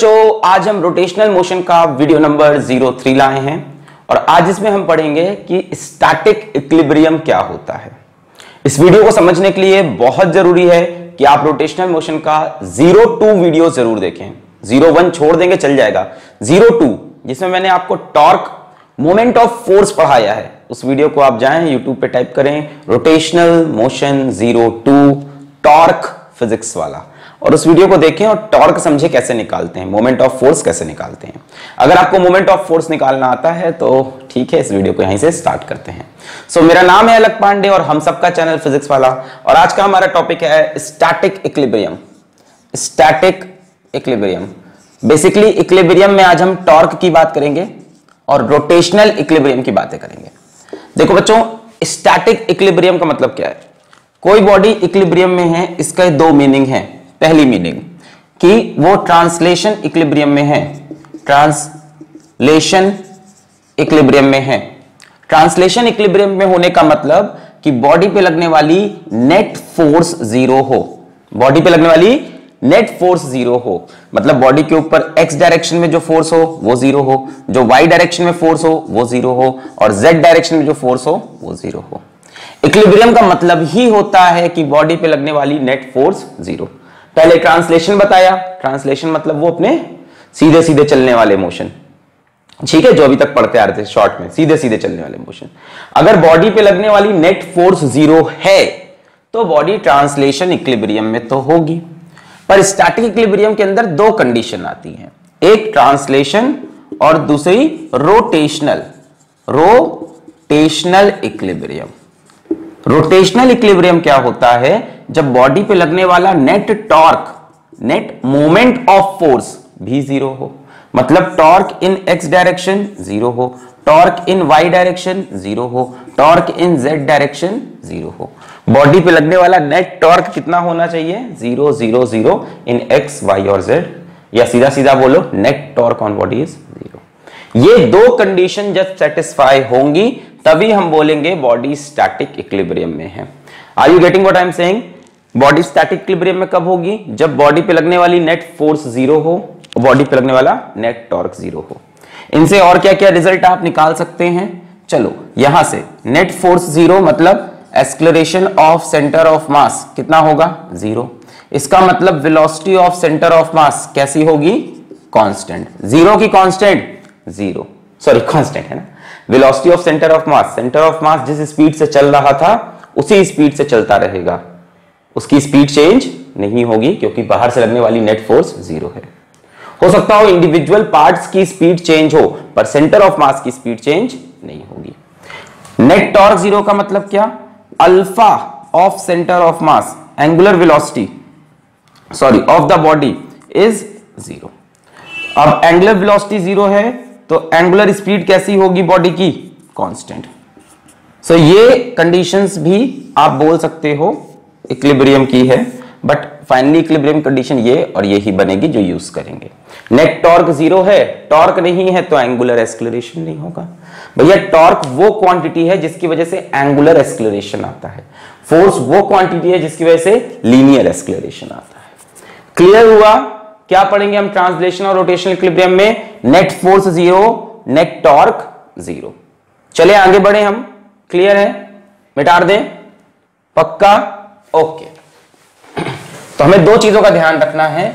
बच्चों, आज हम रोटेशनल मोशन का वीडियो नंबर 03 लाए हैं और आज इसमें हम पढ़ेंगे कि स्टैटिक इक्विलिब्रियम क्या होता है। इस वीडियो को समझने के लिए बहुत जरूरी है कि आप रोटेशनल मोशन का 02 वीडियो जरूर देखें। 01 छोड़ देंगे चल जाएगा, 02 जिसमें मैंने आपको टॉर्क मोमेंट ऑफ फोर्स पढ़ाया है, उस वीडियो को आप जाएं यूट्यूब पे टाइप करें रोटेशनल मोशन 02 टॉर्क फिजिक्स वाला और उस वीडियो को देखें और टॉर्क समझे कैसे निकालते हैं, मोमेंट ऑफ फोर्स कैसे निकालते हैं। अगर आपको मोमेंट ऑफ फोर्स निकालना आता है तो ठीक है, इस वीडियो को यहीं से स्टार्ट करते हैं। मेरा नाम है अलक पांडे और हम सबका चैनल फिजिक्स वाला, और आज का हमारा टॉपिक है static equilibrium. Static equilibrium, basically equilibrium में आज हम टॉर्क की बात करेंगे और रोटेशनल इक्विलिब्रियम की बातें करेंगे। देखो बच्चों, स्टैटिक इक्विलिब्रियम का मतलब क्या है? कोई बॉडी इक्विलिब्रियम में है, इसका दो मीनिंग है। पहली मीनिंग कि वो ट्रांसलेशन इक्विलिब्रियम में है, ट्रांसलेशन इक्विलिब्रियम में है। ट्रांसलेशन इक्विलिब्रियम में होने का मतलब कि बॉडी पे लगने वाली नेट फोर्स जीरो हो, बॉडी पे लगने वाली नेट फोर्स जीरो हो, मतलब बॉडी के ऊपर एक्स डायरेक्शन में जो फोर्स हो वो जीरो हो, जो वाई डायरेक्शन में फोर्स हो वो जीरो हो, और जेड डायरेक्शन में जो फोर्स हो वो जीरो हो। इक्विलिब्रियम का मतलब ही होता है कि बॉडी पे लगने वाली नेट फोर्स जीरो। पहले ट्रांसलेशन बताया, ट्रांसलेशन मतलब वो अपने सीधे सीधे चलने वाले मोशन, ठीक है, जो अभी तक पढ़ते आ रहे थे शॉर्ट में, सीधे सीधे चलने वाले मोशन। अगर बॉडी पे लगने वाली नेट फोर्स जीरो है तो बॉडी ट्रांसलेशन इक्विलिब्रियम में तो होगी। पर स्टैटिक इक्विलिब्रियम के अंदर दो कंडीशन आती हैं, एक ट्रांसलेशन और दूसरी rotational. Rotational equilibrium, rotational equilibrium क्या होता है? जब बॉडी पे लगने वाला net torque, net moment of force भी जीरो हो, मतलब torque in X direction zero हो, torque in Y direction zero हो, torque in Z direction zero हो। बॉडी पे लगने वाला नेट टॉर्क कितना होना चाहिए? 0 0 0 इन एक्स वाई और जेड, या सीधा सीधा बोलो net torque on body is zero. ये दो कंडीशन जब सेटिस्फाई होंगी तभी हम बोलेंगे बॉडी स्टैटिक इक्विलिब्रियम में है। Are you getting what I am saying? Body static equilibrium में कब होगी? जब बॉडी पे लगने वाली नेट फोर्स जीरो हो, बॉडी पे लगने वाला नेट टॉर्क जीरो हो। इनसे और क्या क्या रिजल्ट आप निकाल सकते हैं? चलो यहां से नेट फोर्स जीरो मतलब एक्सेलरेशन ऑफ सेंटर ऑफ मास कितना होगा? जीरो। इसका मतलब वेलोसिटी ऑफ सेंटर ऑफ मास कैसी होगी? कांस्टेंट। जीरो की कांस्टेंट जीरो, सॉरी कांस्टेंट है ना। Velocity of centre of mass, centre of मास जिस स्पीड से चल रहा था उसी स्पीड से चलता रहेगा, उसकी स्पीड चेंज नहीं होगी क्योंकि बाहर से लगने वाली नेट फोर्स जीरो है। हो सकता हो इंडिविजुअल पार्ट्स की स्पीड चेंज हो पर सेंटर ऑफ मास की स्पीड चेंज नहीं होगी। नेट टॉर्क जीरो का मतलब क्या? Alpha of centre of mass, angular velocity sorry of the body is zero. अब एंगुलर वेलोसिटी जीरो है तो एंगुलर स्पीड कैसी होगी बॉडी की? कांस्टेंट। सो ये कंडीशंस भी आप बोल सकते हो इक्विलिब्रियम की है, बट फाइनली इक्विलिब्रियम कंडीशन ये और ये ही बनेगी जो यूज करेंगे। नेट टॉर्क जीरो है, टॉर्क नहीं है तो एंगुलर एक्सेलरेशन नहीं होगा। भैया टॉर्क वो क्वांटिटी है जिसकी वजह से एंगुलर एक्सेलरेशन आता है, फोर्स वो क्वांटिटी है जिसकी वजह से लीनियर एक्सेलरेशन आता है। क्लियर हुआ? क्या पढ़ेंगे हम ट्रांसलेशन और रोटेशनल इक्विलिब्रियम में? Net force zero, net torque zero. चले आगे बढ़े हम। क्लियर है? मिटा दें? पक्का? ओके। तो हमें दो चीजों का ध्यान रखना है।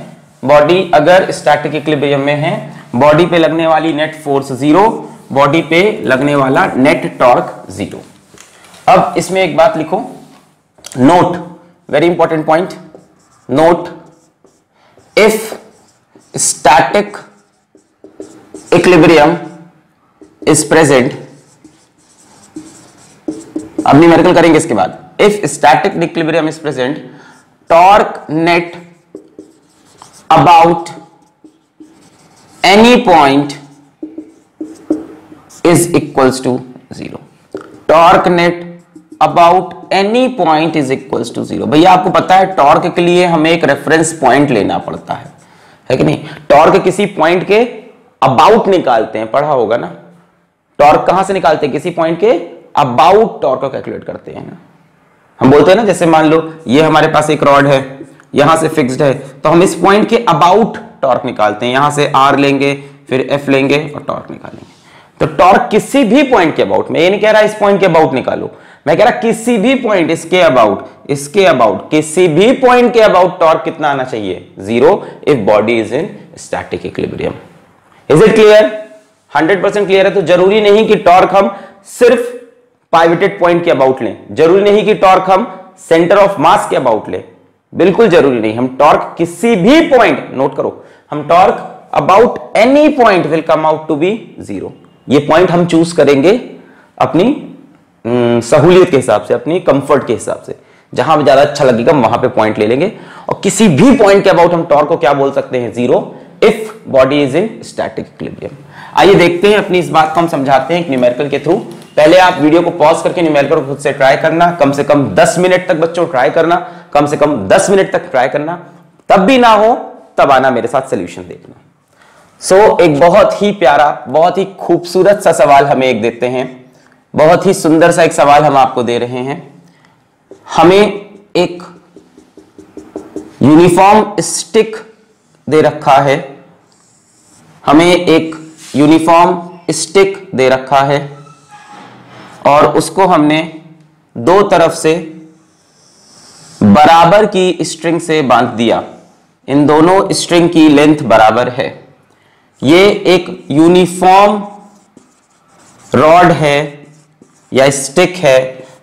बॉडी अगर स्टैटिक इक्विलिब्रियम में है, बॉडी पे लगने वाली नेट फोर्स जीरो, बॉडी पे लगने वाला नेट टॉर्क जीरो। अब इसमें एक बात लिखो, note, very important point, note, if static equilibrium is present, अब न्यूमेरिकल करेंगे इसके बाद। If static equilibrium is present, torque net about any point is equals to zero. Torque net about any point is equals to zero. भैया आपको पता है torque के लिए हमें एक रेफरेंस पॉइंट लेना पड़ता है कि नहीं? टॉर्क किसी पॉइंट के अबाउट निकालते हैं, पढ़ा होगा ना। टॉर्क कहां से निकालते हैं? किसी पॉइंट के अबाउट टॉर्क को कैलकुलेट करते हैं ना। हम बोलते हैं ना, जैसे मान लो ये हमारे पास एक रॉड है, यहां से फिक्स्ड है, तो हम इस पॉइंट के अबाउट टॉर्क निकालते हैं। यहां से आर लेंगे, फिर एफ लेंगे और टॉर्क निकालेंगे। तो टॉर्क किसी भी पॉइंट के अबाउट, मैं ये नहीं कह रहा इस पॉइंट के अबाउट निकालो, मैं कह रहा किसी भी पॉइंट, इसके अबाउट किसी भी पॉइंट के अबाउट टॉर्क कितना आना चाहिए? 0 if body is in static equilibrium. Is it clear? 100% clear है। तो जरूरी नहीं कि टॉर्क हम सिर्फ पाइवटेड पॉइंट के अबाउट लें, जरूरी नहीं कि टॉर्क हम सेंटर ऑफ मास के अबाउट लें, बिल्कुल जरूरी नहीं। हम टॉर्क किसी भी पॉइंट, नोट करो, हम torque about any point will come out to be 0। ये पॉइंट हम चूज करेंगे अपनी सहूलियत के हिसाब से, अपनी कंफर्ट के हिसाब से, जहां ज्यादा अच्छा लगेगा वहां पे पॉइंट ले लेंगे। और किसी भी पॉइंट के अबाउट हम टॉर्क को क्या बोल सकते हैं? 0 if body is in static equilibrium. आइए देखते हैं, अपनी इस बात को हम समझाते हैं न्यूमेरिकल के थ्रू। पहले आप वीडियो को पॉज करके न्यूमेरिकल को खुद से ट्राई करना, कम से कम 10 मिनट तक बच्चों ट्राई करना, कम से कम 10 मिनट तक ट्राई करना। तब भी ना हो तब आना मेरे साथ सोल्यूशन देखना। एक बहुत ही प्यारा, बहुत ही खूबसूरत सा सवाल हमें एक देते हैं, बहुत ही सुंदर सा एक सवाल हम आपको दे रहे हैं। हमें एक यूनिफॉर्म स्टिक दे रखा है, हमें एक यूनिफॉर्म स्टिक दे रखा है और उसको हमने दो तरफ से बराबर की स्ट्रिंग से बांध दिया। इन दोनों स्ट्रिंग की लेंथ बराबर है। ये एक यूनिफॉर्म रॉड है या स्टिक है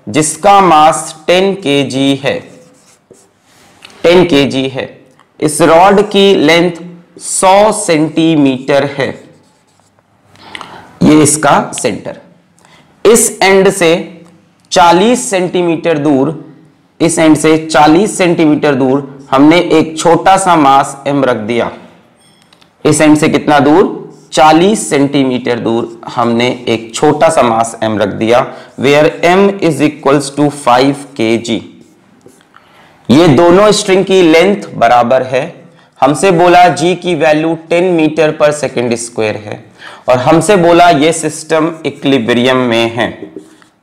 जिसका मास 10 kg है, 10 kg है। इस रॉड की लेंथ 100 सेंटीमीटर है। ये इसका सेंटर। इस एंड से 40 सेंटीमीटर दूर, इस एंड से 40 सेंटीमीटर दूर हमने एक छोटा सा मास m रख दिया। इस एंड से कितना दूर? 40 सेंटीमीटर दूर हमने एक छोटा सा मास m रख दिया, where m is equals to 5 kg। ये दोनों स्ट्रिंग की लेंथ बराबर है। हमसे बोला g की वैल्यू 10 मीटर पर सेकेंड स्क्वायर है और हमसे बोला ये सिस्टम इक्विलिब्रियम में है,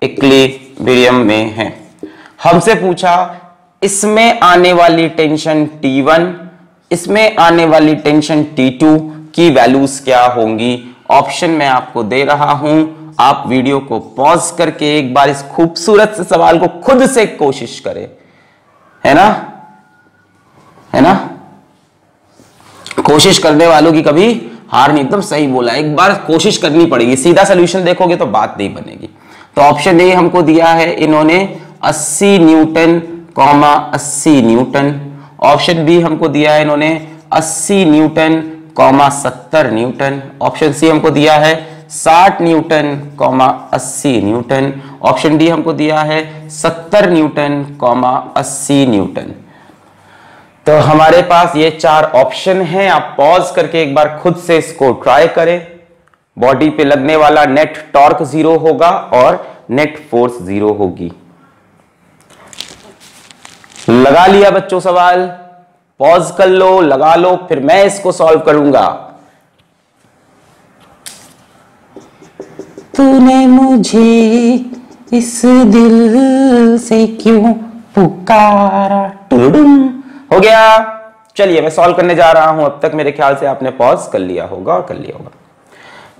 इक्विलिब्रियम में है। हमसे पूछा इसमें आने वाली टेंशन T1, इसमें आने वाली टेंशन T2 की वैल्यूज क्या होंगी। ऑप्शन मैं आपको दे रहा हूं, आप वीडियो को पॉज करके एक बार इस खूबसूरत से सवाल को खुद से कोशिश करें, है ना, है ना। कोशिश करने वालों की कभी हार नहीं। एकदम सही बोला, एक बार कोशिश करनी पड़ेगी। सीधा सोल्यूशन देखोगे तो बात नहीं बनेगी। तो ऑप्शन ए हमको दिया है इन्होंने 80 न्यूटन, 80 न्यूटन। ऑप्शन बी हमको दिया है इन्होंने 80 न्यूटन, 70 न्यूटन। ऑप्शन सी हमको दिया है 60 न्यूटन, 80 न्यूटन। ऑप्शन डी हमको दिया है 70 न्यूटन, 80 न्यूटन। तो हमारे पास ये 4 ऑप्शन हैं। आप पॉज करके एक बार खुद से इसको ट्राई करें। बॉडी पे लगने वाला नेट टॉर्क 0 होगा और नेट फोर्स 0 होगी। लगा लिया बच्चों सवाल? पॉज कर लो, लगा लो, फिर मैं इसको सॉल्व करूंगा। तूने मुझे इस दिल से क्यों पुकारा, हो गया। चलिए मैं सॉल्व करने जा रहा हूं। अब तक मेरे ख्याल से आपने पॉज कर लिया होगा और कर लिया होगा।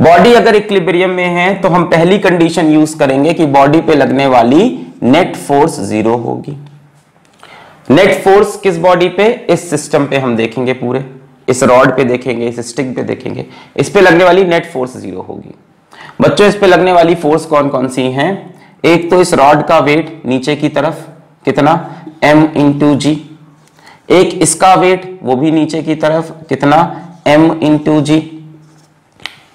बॉडी अगर इक्विलिब्रियम में है तो हम पहली कंडीशन यूज करेंगे कि बॉडी पे लगने वाली नेट फोर्स 0 होगी। नेट फोर्स किस बॉडी पे? इस सिस्टम पे हम देखेंगे, पूरे इस रॉड पे देखेंगे, इस स्टिक पे देखेंगे। इस पे लगने वाली नेट फोर्स 0 होगी। बच्चों इस पे लगने वाली फोर्स कौन कौन सी हैं? एक तो इस रॉड का वेट नीचे की तरफ कितना, m इंटू जी। एक इसका वेट वो भी नीचे की तरफ कितना, m इंटू जी।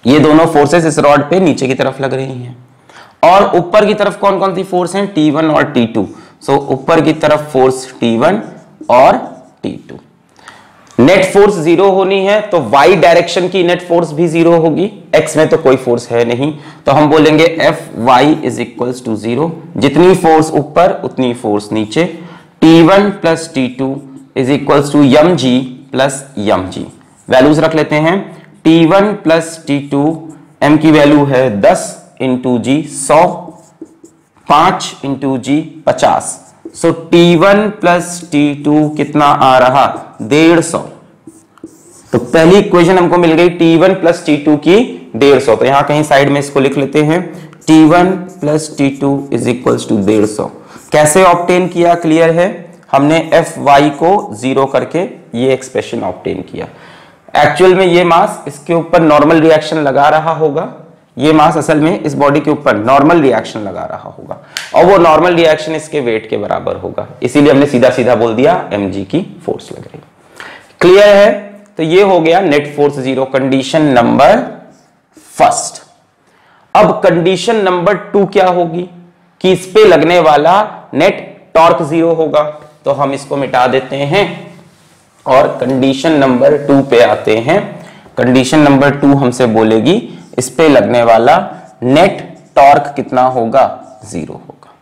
ये दोनों फोर्सेस इस रॉड पे नीचे की तरफ लग रही हैं। और ऊपर की तरफ कौन कौन सी फोर्स हैं? T1 और T2। सो ऊपर की तरफ फोर्स T1 और T2। नेट फोर्स 0 होनी है तो y डायरेक्शन की नेट फोर्स भी 0 होगी। x में तो कोई फोर्स है नहीं, तो हम बोलेंगे Fy इज इक्वल्स टू 0। जितनी फोर्स ऊपर उतनी फोर्स नीचे। T1 plus T2 is equals to mg plus mg। Values रख लेते हैं। T1 प्लस T2, m की वैल्यू है 10 इंटू जी 100, 5 इंटू जी 50। सो T1 प्लस T2 कितना आ रहा? 150। तो पहली इक्वेशन हमको मिल गई T1 प्लस T2 की 150, तो यहां कहीं साइड में इसको लिख लेते हैं T1 plus T2 is equals to 150। कैसे ऑब्टेन किया, क्लियर है, हमने Fy को 0 करके ये एक्सप्रेशन ऑब्टेन किया। एक्चुअल में ये मास इसके ऊपर नॉर्मल रिएक्शन लगा रहा होगा, ये मास असल में इस बॉडी के ऊपर नॉर्मल रिएक्शन लगा रहा होगा और वो नॉर्मल रिएक्शन इसके वेट के बराबर होगा, इसीलिए हमने सीधा सीधा बोल दिया mg की फोर्स लग रही। क्लियर है, तो ये हो गया net force 0, condition number first. अब कंडीशन नंबर 2 क्या होगी कि इस पे लगने वाला नेट टॉर्क 0 होगा, तो हम इसको मिटा देते हैं और कंडीशन नंबर 2 पे आते हैं। कंडीशन नंबर 2 हमसे बोलेगी इस पे लगने वाला नेट टॉर्क कितना होगा, 0 होगा।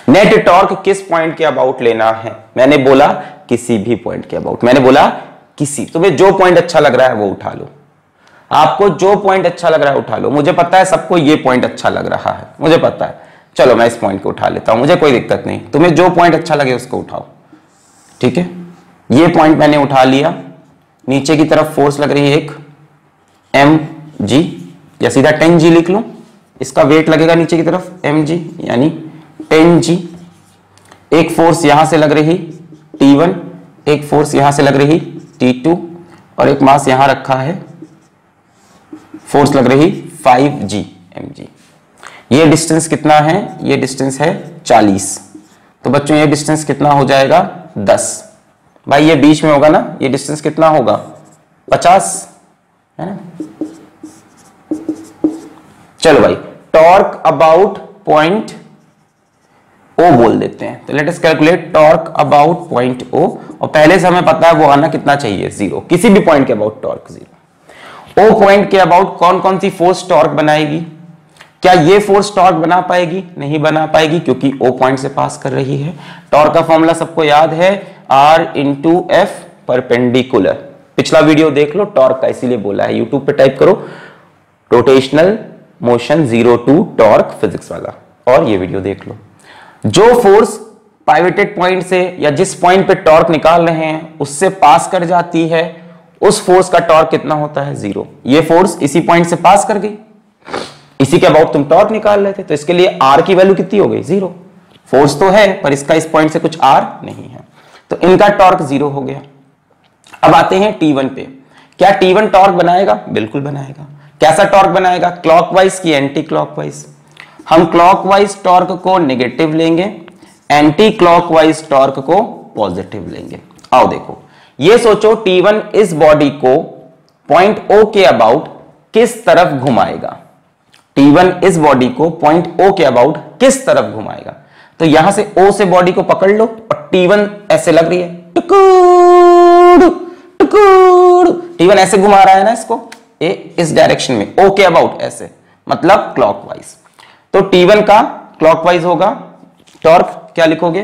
नेट टॉर्क किस पॉइंट के अबाउट लेना है, मैंने बोला किसी भी पॉइंट के अबाउट, मैंने बोला किसी, तुम्हें जो पॉइंट अच्छा लग रहा है वो उठा लो, आपको जो पॉइंट अच्छा लग रहा है उठा लो। मुझे पता है सबको ये पॉइंट अच्छा लग रहा है, मुझे पता है, चलो मैं इस पॉइंट को उठा लेता हूं, मुझे कोई दिक्कत नहीं, तुम्हें जो पॉइंट अच्छा लगे उसको उठाओ, ठीक है। ये पॉइंट मैंने उठा लिया, नीचे की तरफ फोर्स लग रही है एक mg, या सीधा 10g लिख लूं, इसका वेट लगेगा नीचे की तरफ mg यानी 10g। एक फोर्स यहां से लग रही T1, एक फोर्स यहां से लग रही T2 और एक मास यहां रखा है, फोर्स लग रही 5g mg। ये डिस्टेंस कितना है, ये डिस्टेंस है 40, तो बच्चों ये डिस्टेंस कितना हो जाएगा 10, भाई ये बीच में होगा ना, ये डिस्टेंस कितना होगा 50, है ना। चलो भाई, टॉर्क अबाउट पॉइंट O बोल देते हैं, तो let us calculate torque about point O, और पहले से हमें पता है वो आना कितना चाहिए 0, किसी भी पॉइंट के अबाउट टॉर्क 0। O पॉइंट के अबाउट कौन कौन सी फोर्स टॉर्क बनाएगी, क्या ये फोर्स टॉर्क बना पाएगी, नहीं बना पाएगी, क्योंकि O पॉइंट से पास कर रही है। टॉर्क का फॉर्मूला सबको याद है, R इंटू एफ परपेंडिकुलर, पिछला वीडियो देख लो टॉर्क का, इसीलिए बोला है, यूट्यूब पे टाइप करो rotational motion 0 to torque physics वाला, और ये वीडियो देख लो। जो फोर्स पाइवेटेड पॉइंट से या जिस पॉइंट पे टॉर्क निकाल रहे हैं उससे पास कर जाती है, उस फोर्स का टॉर्क कितना होता है 0। ये फोर्स इसी पॉइंट से पास कर गई, इसी के अबाउट तुम टॉर्क निकाल रहे थे, तो इसके लिए R की वैल्यू कितनी हो गई 0। फोर्स तो है पर इसका इस पॉइंट से कुछ R नहीं है, तो इनका टॉर्क 0 हो गया। अब आते हैं T1 पे, क्या T1 टॉर्क बनाएगा, बिल्कुल बनाएगा। कैसा टॉर्क बनाएगा, क्लॉकवाइज की एंटी क्लॉकवाइज। हम क्लॉकवाइज टॉर्क को नेगेटिव लेंगे, एंटी क्लॉकवाइज टॉर्क को पॉजिटिव लेंगे। आओ देखो, ये सोचो T1 इस बॉडी को पॉइंट O के अबाउट किस तरफ घुमाएगा, T1 इस बॉडी को पॉइंट O के अबाउट किस तरफ घुमाएगा। तो यहां से O से बॉडी को पकड़ लो और T1 ऐसे लग रही है, T1 ऐसे घुमा रहा है ना इसको, इस डायरेक्शन में O के अबाउट ऐसे, मतलब क्लॉकवाइज। तो T1 का क्लॉकवाइज होगा टॉर्क, क्या लिखोगे,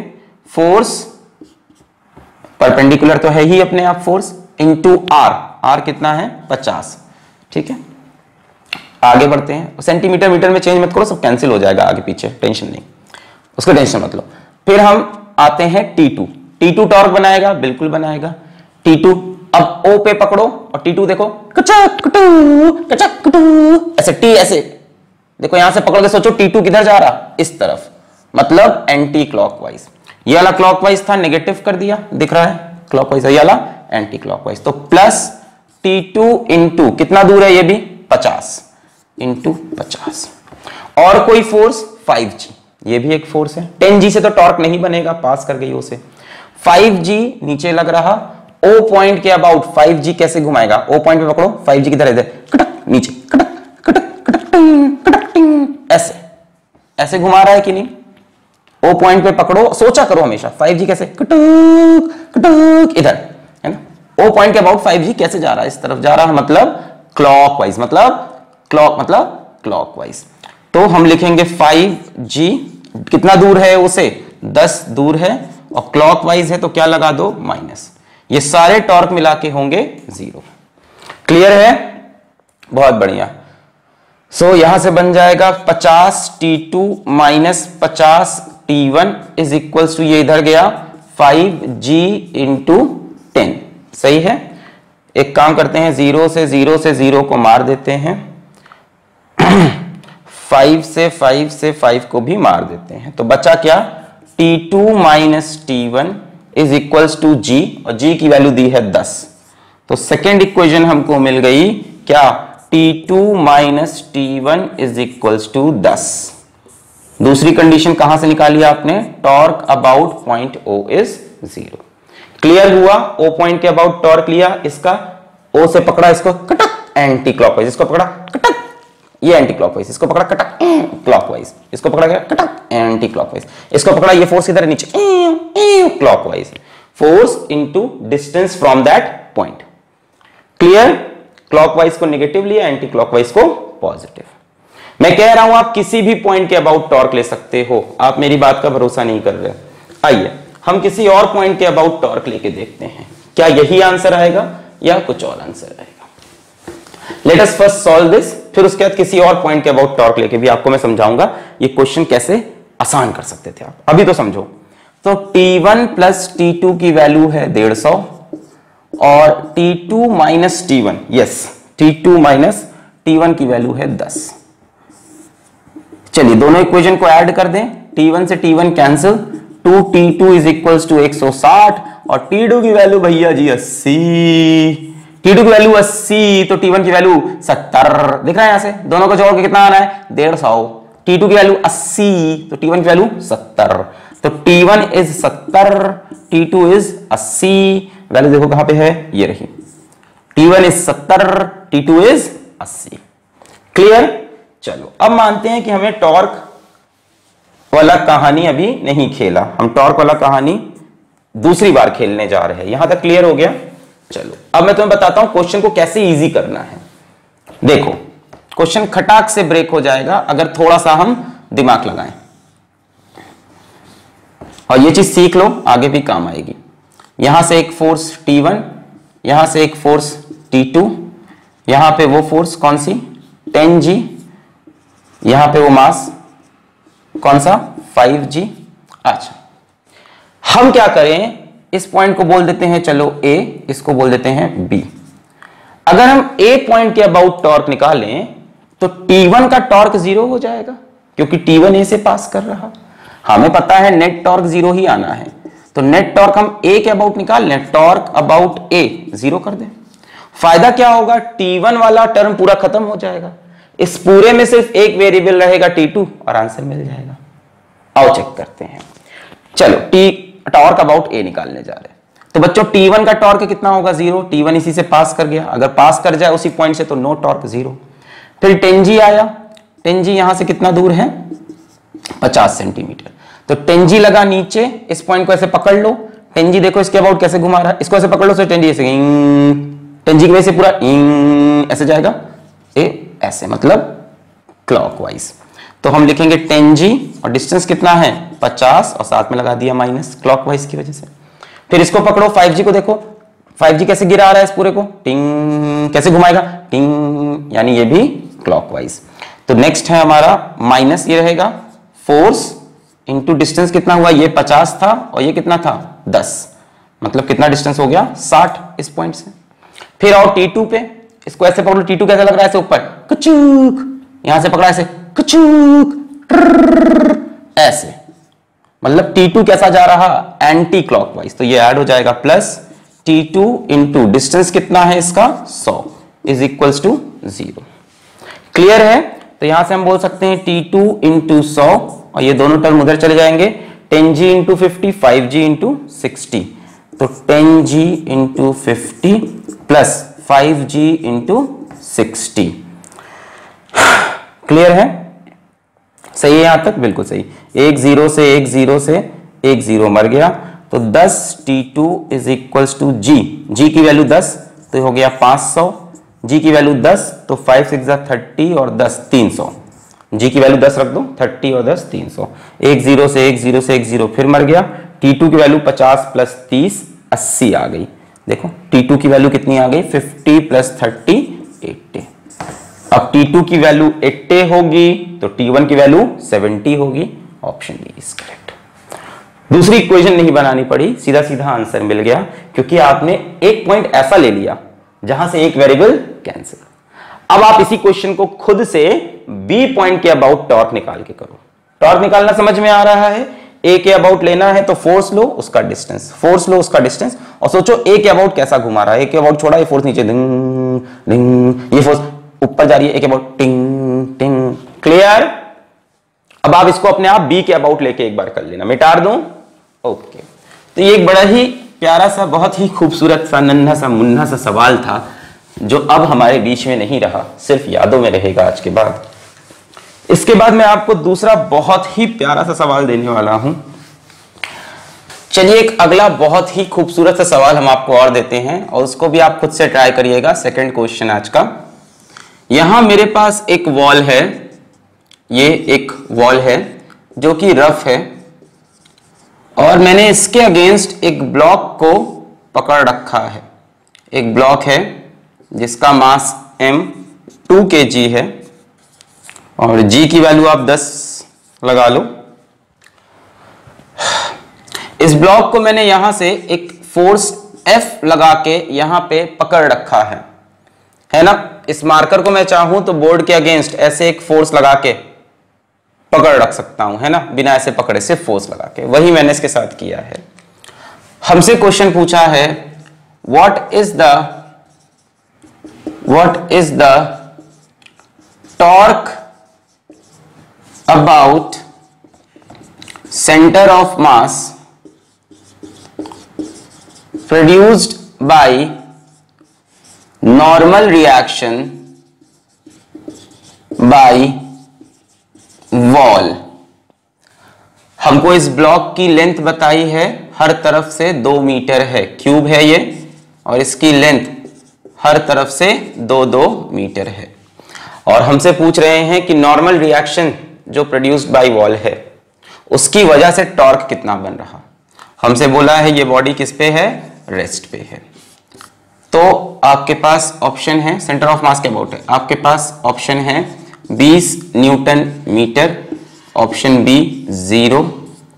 फोर्स परपेंडिकुलर तो है ही अपने आप फोर्स, इनटू R कितना है 50, ठीक है। आगे बढ़ते हैं, सेंटीमीटर मीटर में चेंज मत करो, सब कैंसिल हो जाएगा आगे पीछे, टेंशन नहीं, उसका टेंशन मत लो। फिर हम आते हैं T2 टॉर्क बनाएगा, बिल्कुल बनाएगा। T2 अब O पे पकड़ो और T2 देखो ऐसे T ऐसे देखो, यहां से पकड़ के सोचो T2 किधर जा रहा, इस तरफ, मतलब एंटी क्लॉकवाइज। ये वाला क्लॉकवाइज था, नेगेटिव कर दिया, दिख रहा है क्लॉकवाइज, ये वाला एंटी क्लॉकवाइज, तो प्लस T2 इंटू कितना दूर है ये भी 50 इंटू 50, और कोई फोर्स 5G, ये भी एक फोर्स है। 10G से तो टॉर्क नहीं बनेगा, पास कर गई उसे। 5G नीचे लग रहा, O पॉइंट के अबाउट 5G कैसे घुमाएगा, O पॉइंट पे पकड़ो, 5G किधर, इधर कटक नीचे, कटक कटक कटक कटक, ऐसे ऐसे घुमा रहा है कि नहीं। O पॉइंट पे पकड़ो, सोचा करो हमेशा 5G कैसे कटक कटक इधर, है ना। O पॉइंट के अबाउट 5G कैसे जा रहा है, इस तरफ जा रहा है, मतलब क्लॉकवाइज, मतलब क्लॉकवाइज। तो हम लिखेंगे 5G कितना दूर है उसे, 10 दूर है, और क्लॉकवाइज है तो क्या लगा दो माइनस, ये सारे टॉर्क मिला के होंगे 0। क्लियर है, बहुत बढ़िया। सो यहां से बन जाएगा 50 T2 minus 50 T1 is equals to, ये इधर गया 5G इंटू 10, सही है। एक काम करते हैं, 0 से 0 को मार देते हैं, 5 से 5 को भी मार देते हैं, तो बचा क्या, T2 minus T1 is equals to G, और G की वैल्यू दी है 10। तो सेकेंड इक्वेशन हमको मिल गई क्या, T2 minus T1 is equals to 10। दूसरी कंडीशन कहां से निकाली आपने, torque about point O is 0। Clear हुआ, O पॉइंट के अबाउट टॉर्क लिया, इसका O से पकड़ा, इसको कटक एंटी क्लॉकवाइज, इसको पकड़ा कटक, ये एंटी क्लॉकवाइज, इसको पकड़ा कटक क्लॉकवाइज, इसको पकड़ा गया कटक एंटी क्लॉकवाइज, इसको पकड़ा, ये फोर्स किधर है, नीचे clockwise, force into distance from that point. Clear, clockwise को नेगेटिव लिया, एंटी क्लॉकवाइज को पॉजिटिव। मैं कह रहा हूं आप किसी भी पॉइंट के अबाउट टॉर्क ले सकते हो, आप मेरी बात का भरोसा नहीं कर रहे। आइए हम किसी और पॉइंट के अबाउट टॉर्क लेके देखते हैं, क्या यही आंसर आएगा या कुछ और आंसर आएगा। Let us first solve this, फिर उसके बाद किसी और पॉइंट के अबाउट टॉर्क लेके भी आपको मैं समझाऊंगा ये क्वेश्चन कैसे आसान कर सकते थे आप। अभी तो समझो, तो T1 प्लस T2 की वैल्यू है 150 और T2 minus T1, yes T2 minus T1 की वैल्यू है 10। चलिए दोनों इक्वेशन को ऐड कर दें, T1 से T1 cancel, 2T2 is equals to 160 और T2 की वैल्यू भैया जी 80, T2 की वैल्यू 80 तो T1 की वैल्यू 70, दिख रहा है यहां से, दोनों को जोड़ के कितना आना है 150, T2 की वैल्यू 80 तो T1 की वैल्यू 70, तो T1 is 70, T2 is 80, value देखो कहां पे है, ये रही, T1 is 70, T2 is 80। Clear, चलो अब मानते हैं कि हमें टॉर्क वाला कहानी अभी नहीं खेला, हम टॉर्क वाला कहानी दूसरी बार खेलने जा रहे हैं। यहां तक क्लियर हो गया। चलो अब मैं तुम्हें बताता हूं क्वेश्चन को कैसे इजी करना है। देखो क्वेश्चन खटाक से ब्रेक हो जाएगा अगर थोड़ा सा हम दिमाग लगाएं, और ये चीज सीख लो, आगे भी काम आएगी। यहां से एक फोर्स T1, यहां से एक फोर्स T2, यहां पे वो फोर्स कौन सी 10G, यहां पे वो मास कौन सा 5G। अच्छा हम क्या करें, इस पॉइंट को बोल देते हैं चलो A, इसको बोल देते हैं B। अगर हम A पॉइंट के अबाउट टॉर्क निकालें तो T1 का टॉर्क 0 हो जाएगा क्योंकि T1 A से पास कर रहा, हमें पता है नेट टॉर्क 0 ही आना है, तो नेट टॉर्क हम A के अबाउट निकाल लें, टॉर्क अबाउट A 0 कर दें। फायदा क्या होगा, T1 वाला टर्म पूरा खत्म हो जाएगा, इस पूरे में सिर्फ एक वेरिएबल रहेगा T2 और आंसर मिल जाएगा। आओ चेक करते हैं, चलो टॉर्क अबाउट A निकालने जा रहे हैं। तो बच्चों T1 का टॉर्क कितना होगा 0, T1 इसी से पास कर गया, अगर पास कर जाए उसी पॉइंट से तो नो टॉर्क 0। फिर 10G आया, 10G यहां से कितना दूर है 50 सेंटीमीटर, तो 10G लगा नीचे, इस पॉइंट को ऐसे पकड़ लो, 10G देखो इसके अबाउट कैसे घुमा रहा है, इसको ऐसे पकड़ लो, 10G ऐसे 10G की वजह से पूरा ऐसे जाएगा, ऐसे मतलब क्लॉकवाइज। तो हम लिखेंगे 10G और डिस्टेंस कितना है 50 और साथ में लगा दिया माइनस क्लॉकवाइज की वजह से। फिर इसको पकड़ो 5G को, देखो 5G कैसे गिरा रहा है इस पूरे को, टिंग कैसे घुमाएगा टिंग, यानी ये भी क्लॉकवाइज। तो नेक्स्ट है हमारा माइनस, ये रहेगा फोर्स इंटू डिस्टेंस कितना हुआ, ये 50 था और ये कितना था 10, मतलब कितना डिस्टेंस हो गया 60 इस पॉइंट से। फिर आओ T2 पे, इसको ऐसे पकड़ो, T2 कैसा लग रहा है ऐसे ऊपर कचूक, यहां से पकड़ा ऐसे कचूक ऐसे, मतलब T2 कैसा जा रहा एंटी क्लॉकवाइज, तो ये ऐड हो जाएगा प्लस T2 इंटू डिस्टेंस कितना है इसका 100 इज इक्वल्स टू 0। क्लियर है, तो यहां से हम बोल सकते हैं T2 इंटू 100 और ये दोनों टर्म उधर चले जाएंगे, 10G इंटू 50, 5G इंटू 60, तो 10G into 50 plus 5G into 60। Clear है, सही है यहां तक, बिल्कुल सही। एक जीरो से एक जीरो मर गया, तो 10 T2 is equals to G की वैल्यू 10 तो हो गया 500, G की वैल्यू 10 तो 5 6 30 और 10 300, G की वैल्यू 10 रख दो, 30 और 10 300। एक जीरो से एक जीरो फिर मर गया, T2 की वैल्यू 50 प्लस 30 80 आ गई। देखो T2 की वैल्यू कितनी आ गई 50 प्लस 30 80। अब T2 की वैल्यू 80 होगी तो T1 की वैल्यू 70 होगी, ऑप्शन डी इज करेक्ट। दूसरी इक्वेशन नहीं बनानी पड़ी, सीधा सीधा आंसर मिल गया, क्योंकि आपने एक पॉइंट ऐसा ले लिया जहां से एक वेरिएबल कैंसिल। अब आप इसी क्वेश्चन को खुद से बी पॉइंट के अबाउट टॉर्क निकाल के करो। टॉर्क निकालना समझ में आ रहा है? ए के अबाउट लेना है तो फोर्स लो, उसका डिस्टेंस, फोर्स लो, उसका डिस्टेंस, और सोचो ए के अबाउट कैसा घुमा रहा है। ए के अबाउट छोड़ा, ये फोर्स नीचे डिंग डिंग, ये फोर्स ऊपर जा रही है, ए के अबाउट टिंग टिंग। क्लियर? अब आप इसको अपने आप बी के अबाउट लेके एक बार कर लेना, मिटा दूं? ओके। तो ये एक बड़ा ही प्यारा सा, बहुत ही खूबसूरत सा, नन्हा सा मुन्ना सा सवाल था, जो अब हमारे बीच में नहीं रहा, सिर्फ यादों में रहेगा आज के बाद। इसके बाद मैं आपको दूसरा बहुत ही प्यारा सा सवाल देने वाला हूं। चलिए एक अगला बहुत ही खूबसूरत सा सवाल हम आपको और देते हैं, और उसको भी आप खुद से ट्राई करिएगा। सेकंड क्वेश्चन आज का। यहां मेरे पास एक वॉल है, ये एक वॉल है जो कि रफ है, और मैंने इसके अगेंस्ट एक ब्लॉक को पकड़ रखा है। एक ब्लॉक है जिसका मास m 2 kg है, और g की वैल्यू आप 10 लगा लो। इस ब्लॉक को मैंने यहां से एक फोर्स F लगा के यहां पे पकड़ रखा है ना। इस मार्कर को मैं चाहूं तो बोर्ड के अगेंस्ट ऐसे एक फोर्स लगा के पकड़ रख सकता हूं, है ना, बिना ऐसे पकड़े, सिर्फ फोर्स लगा के। वही मैंने इसके साथ किया है। हमसे क्वेश्चन पूछा है what is the torque about centre of mass produced by normal reaction by wall. हमको इस ब्लॉक की लेंथ बताई है, हर तरफ से 2 मीटर है, क्यूब है ये, और इसकी लेंथ हर तरफ से 2-2 मीटर है। और हमसे पूछ रहे हैं कि नॉर्मल रिएक्शन जो प्रोड्यूस्ड बाय वॉल है उसकी वजह से टॉर्क कितना बन रहा। हमसे बोला है ये बॉडी किस पे है, रेस्ट पे है। तो आपके पास ऑप्शन है, सेंटर ऑफ मास के अबाउट है, आपके पास ऑप्शन है 20 newton metre, option B 0,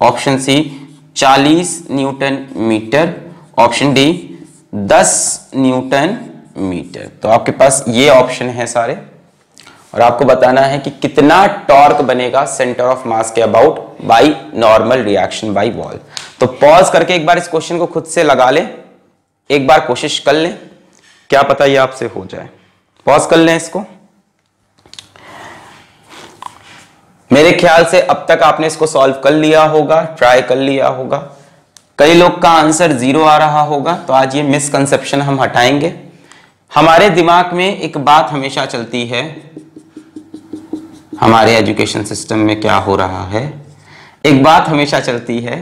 option C 40 newton metre, option D 10 newton metre. तो आपके पास ये ऑप्शन है सारे, और आपको बताना है कि कितना टॉर्क बनेगा सेंटर ऑफ मास के about by normal reaction by wall. तो पॉज करके एक बार इस क्वेश्चन को खुद से लगा ले, एक बार कोशिश कर लें, क्या पता ये आपसे हो जाए। पॉज कर लें इसको। मेरे ख्याल से अब तक आपने इसको सॉल्व कर लिया होगा, ट्राई कर लिया होगा। कई लोग का आंसर 0 आ रहा होगा, तो आज ये मिसकंसेप्शन हम हटाएंगे। हमारे दिमाग में एक बात हमेशा चलती है, हमारे एजुकेशन सिस्टम में क्या हो रहा है, एक बात हमेशा चलती है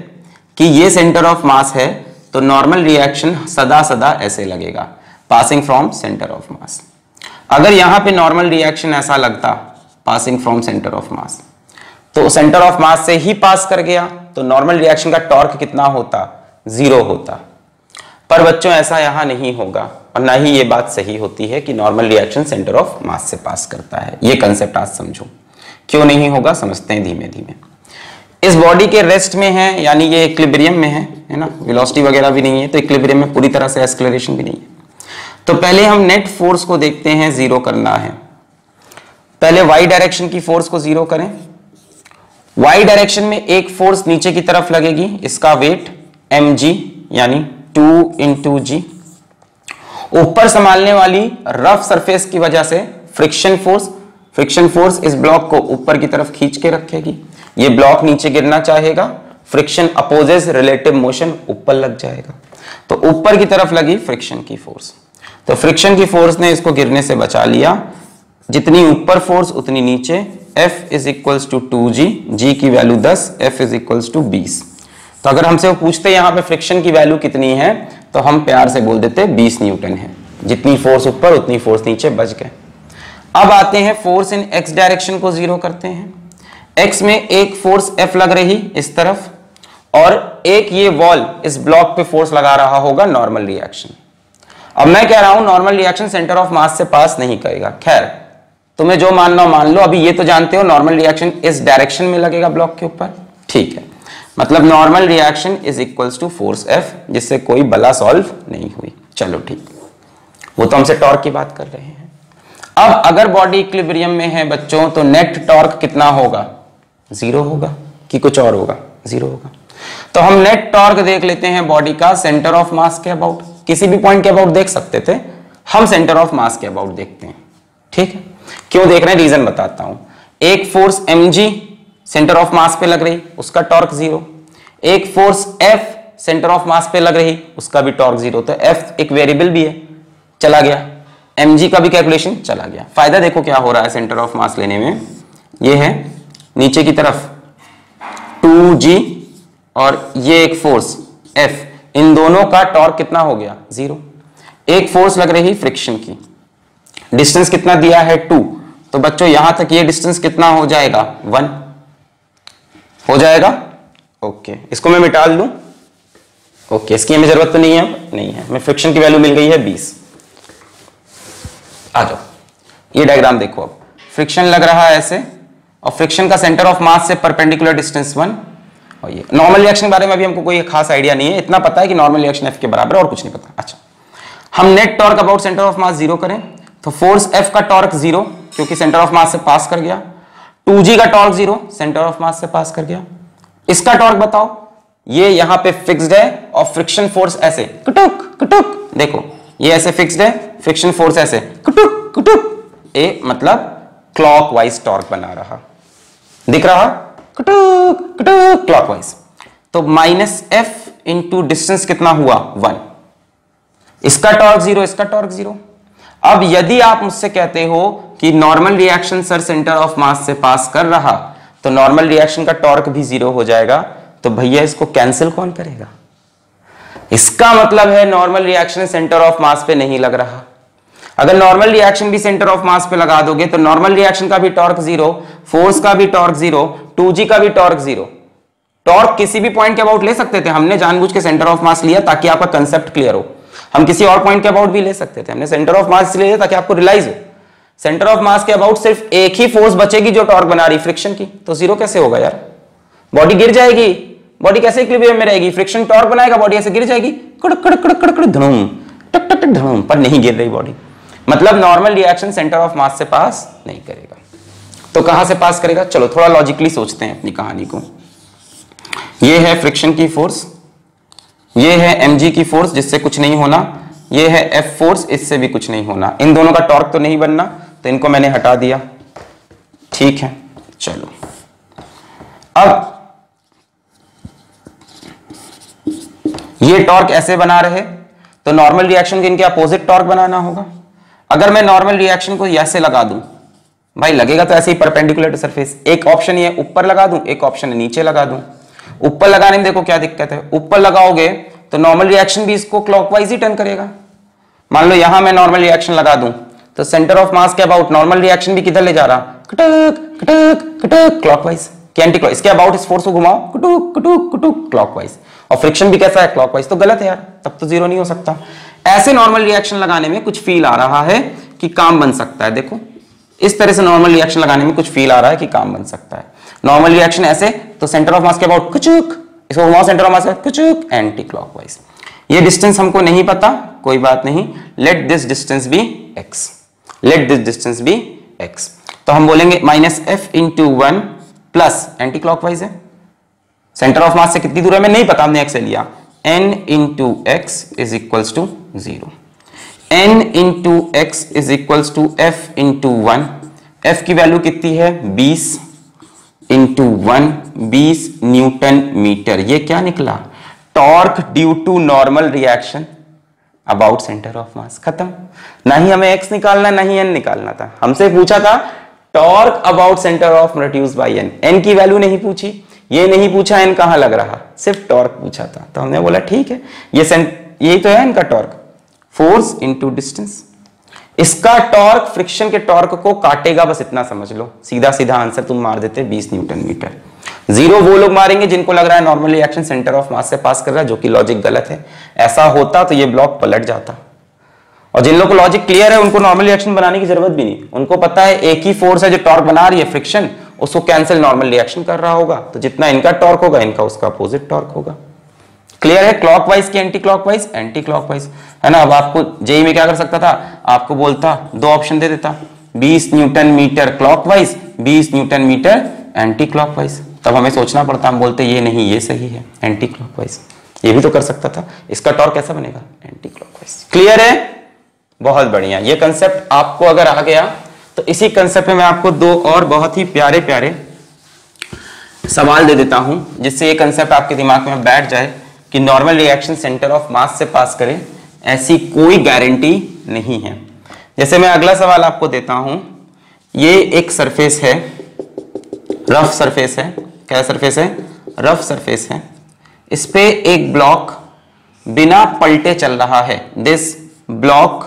कि ये सेंटर ऑफ मास है तो नॉर्मल रिएक्शन सदा सदा ऐसे लगेगा, पासिंग फ्रॉम सेंटर ऑफ मास। अगर यहां पे नॉर्मल रिएक्शन ऐसा लगता, पासिंग फ्रॉम सेंटर ऑफ मास, तो सेंटर ऑफ मास से ही पास कर गया, तो नॉर्मल रिएक्शन का टॉर्क कितना होता, 0 होता। पर बच्चों ऐसा यहां नहीं होगा, और ना ही ये बात सही होती है कि normal reaction centre of mass से पास करता है। ये कंसेप्ट आज समझो। क्यों नहीं होगा समझते हैं धीमे धीमे। इस बॉडी के रेस्ट में है, यानी ये इक्विलिब्रियम में है ना, वेलोसिटी वगैरह भी नहीं है, तो इक्विलिब्रियम में पूरी तरह से एक्सेलरेशन भी नहीं है। तो पहले हम नेट फोर्स को देखते हैं, 0 करना है। पहले वाई डायरेक्शन की फोर्स को 0 करें। वाई डायरेक्शन में एक फोर्स नीचे की तरफ लगेगी, इसका वेट mg यानी 2 × g। ऊपर संभालने वाली रफ सरफेस की वजह से फ्रिक्शन फोर्स इस ब्लॉक को ऊपर की तरफ खींच के रखेगी। ये ब्लॉक नीचे गिरना चाहेगा, फ्रिक्शन अपोजेस रिलेटिव मोशन, ऊपर लग जाएगा। तो ऊपर की तरफ लगी फ्रिक्शन की फोर्स, तो फ्रिक्शन की फोर्स ने इसको गिरने से बचा लिया। जितनी ऊपर फोर्स उतनी नीचे। F is equals to 2g, g की value 10, F is equals to 20। तो अगर हमसे वो पूछते यहाँ पे फ्रिक्शन की वैल्यू कितनी है, तो हम प्यार से बोल देते 20 न्यूटन है। जितनी फोर्स ऊपर उतनी फोर्स नीचे, बच गए। अब आते हैं फोर्स इन x डायरेक्शन को 0 करते हैं। x में एक फोर्स F लग रही इस तरफ, और एक ये वॉल इस ब्लॉक पे फोर्स लगा रहा होगा, नॉर्मल रिएक्शन। अब मैं कह रहा हूं normal reaction centre of mass से पास नहीं करेगा। खैर तुम्हें जो मानना हो मान लो। अभी ये तो जानते हो नॉर्मल रिएक्शन इस डायरेक्शन में लगेगा ब्लॉक के ऊपर, ठीक है। मतलब normal reaction is equals to force F, जिससे कोई बला सॉल्व नहीं हुई। चलो ठीक। वो तो हमसे टॉर्क की बात कर रहे हैं। अब अगर बॉडी इक्विलिब्रियम में है बच्चों तो नेट टॉर्क कितना होगा, 0 होगा कि कुछ और होगा, 0 होगा। तो हम नेट टॉर्क देख लेते हैं बॉडी का सेंटर ऑफ मास के अबाउट, किसी भी पॉइंट के अबाउट देख सकते थे, हम सेंटर ऑफ मास के अबाउट देखते हैं। ठीक है, क्यों देख रहे हैं, रीजन बताता हूं। एक फोर्स mg सेंटर ऑफ मास पे लग रही, उसका टॉर्क 0। एक फोर्स F सेंटर ऑफ मास पे लग रही, उसका भी टॉर्क 0। तो F एक वेरिएबल भी है, चला गया, mg का भी कैलकुलेशन चला गया। फायदा देखो क्या हो रहा है सेंटर ऑफ मास लेने में, ये है नीचे की तरफ 2g और ये एक फोर्स F, इन दोनों का टॉर्क कितना हो गया, 0। एक फोर्स लग रही फ्रिक्शन की, डिस्टेंस कितना दिया है 2, तो बच्चों यहां तक ये डिस्टेंस कितना हो जाएगा, 1 हो जाएगा। ओके, इसको मैं मिटा लूं, ओके, इसकी हमें जरूरत तो नहीं है, नहीं है, मैं फ्रिक्शन की वैल्यू मिल गई है 20। आ जाओ, ये डायग्राम देखो, अब फ्रिक्शन लग रहा है ऐसे, और फ्रिक्शन का सेंटर ऑफ मास से परपेंडिकुलर डिस्टेंस 1, और ये नॉर्मल रिएक्शन के बारे में अभी हमको कोई खास आइडिया नहीं है, इतना पता है कि नॉर्मल रिएक्शन F के बराबर, और कुछ नहीं पता। अच्छा, हम net torque about centre of मास 0 करें तो फोर्स F का टॉर्क 0 क्योंकि सेंटर ऑफ मास से पास कर गया, 2g का टॉर्क 0 सेंटर ऑफ मास से पास कर गया। इसका टॉर्क बताओ, ये यहां पे फिक्स्ड है और फ्रिक्शन फोर्स ऐसे कुटुक कुटुक, देखो ये ऐसे फिक्स्ड है, फ्रिक्शन फोर्स ऐसे कुटुक कुटुक, ए मतलब क्लॉकवाइज टॉर्क बना रहा, दिख रहा, कुटुक कुटुक क्लॉकवाइज। तो -F इंटू डिस्टेंस कितना हुआ, 1। इसका टॉर्क 0, इसका टॉर्क 0। अब यदि आप मुझसे कहते हो कि normal reaction sir centre of mass से पास कर रहा, तो नॉर्मल रिएक्शन का टॉर्क भी 0 हो जाएगा, तो भैया इसको कैंसिल कौन करेगा? इसका मतलब है नॉर्मल रिएक्शन सेंटर ऑफ मास पे नहीं लग रहा। अगर नॉर्मल रिएक्शन भी सेंटर ऑफ मास पे लगा दोगे तो नॉर्मल रिएक्शन का भी टॉर्क 0, फोर्स का भी टॉर्क 0, 2g का भी टॉर्क 0। टॉर्क किसी भी पॉइंट के अबाउट ले सकते थे, हमने जानबूझ के सेंटर ऑफ मास लिया ताकि आपका कंसेप्ट क्लियर हो। हम किसी और पॉइंट के अबाउट भी ले सकते थे, हमने सेंटर ऑफ मास इसलिए लिया ताकि आपको रियलाइज हो। सेंटर ऑफ मास के अबाउट सिर्फ एक ही फोर्स बचेगी जो टॉर्क बना रही, फ्रिक्शन की, तो 0 कैसे होगा यार? बॉडी गिर जाएगी, बॉडी कैसे इक्विलिब्रियम में रहेगी? फ्रिक्शन टॉर्क बनाएगा, बॉडी ऐसे गिर जाएगी, कड़क कड़क कड़क कड़क धड़ूम, टक टक टक धड़ूम, पर नहीं गिर रही बॉडी। मतलब normal reaction centre of mass से पास नहीं करेगा। तो कहां से पास करेगा? चलो थोड़ा लॉजिकली सोचते हैं अपनी कहानी को। ये है फ्रिक्शन की फोर्स, ये है mg की फोर्स जिससे कुछ नहीं होना, ये है F फोर्स, इससे भी कुछ नहीं होना। इन दोनों का टॉर्क तो नहीं बनना, तो इनको मैंने हटा दिया। ठीक है, चलो अब ये टॉर्क ऐसे बना रहे तो नॉर्मल रिएक्शन के इनके अपोजिट टॉर्क बनाना होगा। अगर मैं नॉर्मल रिएक्शन को ऐसे लगा दूं, भाई लगेगा तो ऐसे ही परपेंडिकुलर टू सरफेस। एक ऑप्शन ये ऊपर लगा दूं, एक ऑप्शन नीचे लगा दूं। ऊपर लगाने में देखो क्या दिक्कत है, ऊपर लगाओगे तो नॉर्मल रिएक्शन भी इसको क्लॉकवाइज ही टर्न करेगा। मान लो यहां मैं नॉर्मल रिएक्शन लगा दूं तो सेंटर ऑफ मास के अबाउट नॉर्मल रिएक्शन भी किधर ले जा रहा, Cuttack Cuttack Cuttack clockwise, anti clock. इसके अबाउट इस फोर्स को घुमाओ, कुटुक कुटुक कुटुक क्लॉकवाइज। और फ्रिक्शन भी कैसा है, क्लॉकवाइज। तो गलत है यार, तब तो 0 नहीं हो सकता। ऐसे नॉर्मल रिएक्शन लगाने में कुछ फील आ रहा है कि काम बन सकता है। देखो इस तरह से नॉर्मल रिएक्शन लगाने में कुछ फील आ रहा है कि काम बन सकता है। नॉर्मल रिएक्शन ऐसे तो सेंटर ऑफ मास के अबाउट कुचुक, इसको घुमाओ सेंटर ऑफ मास के कुचुक, एंटी क्लॉकवाइज। ये डिस्टेंस हमको नहीं पता, कोई बात नहीं, let this distance be x, let this distance be x। तो हम बोलेंगे -f into 1 plus anti clockwise है, सेंटर ऑफ मास से कितनी दूर है मैं नहीं पता, हमने x से लिया, n into x is equals to 0, n into x is equals to f into 1। f की वैल्यू कितनी है 20 इंटू 1, 20 न्यूटन मीटर। ये क्या निकला, torque due to normal reaction about centre of mass. खत्म। ना ही हमें x निकालना ना ही n निकालना था, हमसे पूछा था torque about centre of reduce by n। n की वैल्यू नहीं पूछी, ये नहीं पूछा n कहां लग रहा, सिर्फ टॉर्क पूछा था। तो हमने बोला ठीक है, यही तो है इनका टॉर्क, फोर्स इंटू डिस्टेंस। इसका टॉर्क फ्रिक्शन के टॉर्क को काटेगा, बस इतना समझ लो। सीधा सीधा आंसर तुम मार देते 20 न्यूटन मीटर। 0 वो लोग मारेंगे जिनको लग रहा है normal reaction centre of mass से पास कर रहा है, जो कि लॉजिक गलत है। ऐसा होता तो ये ब्लॉक पलट जाता। और जिन लोगों को लॉजिक क्लियर है उनको नॉर्मल रिएक्शन बनाने की जरूरत भी नहीं। उनको पता है एक ही फोर्स है जो टॉर्क बना रही है फ्रिक्शन, उसको कैंसिल नॉर्मल रिएक्शन कर रहा होगा, तो जितना इनका टॉर्क होगा इनका उसका अपोजिट टॉर्क होगा। क्लियर है? क्लॉकवाइज की एंटी क्लॉकवाइज, एंटी क्लॉकवाइज, है ना। अब आपको जेई में क्या कर सकता था, आपको बोलता, दो ऑप्शन दे देता, 20 newton metre clockwise, 20 newton metre anti clockwise. तब हमें सोचना पड़ता, हम बोलते ये नहीं, ये सही है एंटी क्लॉकवाइज। ये भी तो कर सकता था। इसका टॉर्क कैसा बनेगा, एंटी क्लॉकवाइज। क्लियर है? बहुत बढ़िया। ये कंसेप्ट आपको अगर आ गया तो इसी कंसेप्ट में मैं आपको दो और बहुत ही प्यारे प्यारे सवाल दे देता हूं, जिससे ये कंसेप्ट आपके दिमाग में बैठ जाए कि normal reaction centre of mass से पास करे, ऐसी कोई गारंटी नहीं है। जैसे मैं अगला सवाल आपको देता हूं, ये एक सरफेस है, रफ सरफेस है। क्या सरफेस है? रफ सरफेस है। इस पे एक ब्लॉक बिना पलटे चल रहा है। दिस ब्लॉक,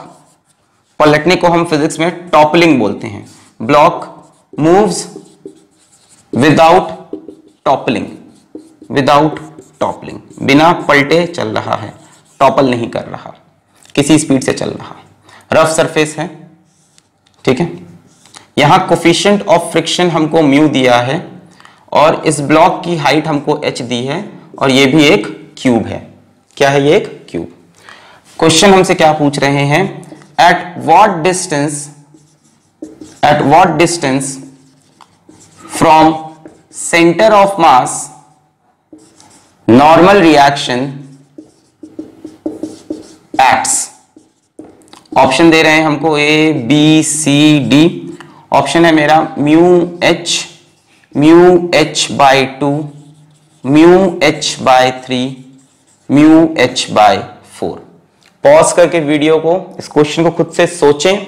पलटने को हम फिजिक्स में टॉपलिंग बोलते हैं। Block moves without toppling, without toppling, बिना पलटे चल रहा है, टॉपल नहीं कर रहा, किसी स्पीड से चल रहा। रफ सरफेस है, ठीक है। यहां कोफिशिएंट ऑफ फ्रिक्शन हमको म्यू दिया है और इस ब्लॉक की हाइट हमको h दी है और ये भी एक क्यूब है। क्या है ये? एक क्यूब। क्वेश्चन हमसे क्या पूछ रहे हैं, at what distance from centre of mass normal reaction acts. Option दे रहे हैं हमको A B C D. Option है मेरा mu H by 2, mu H by 3, mu H by 4। Pause करके वीडियो को, इस क्वेश्चन को खुद से सोचें।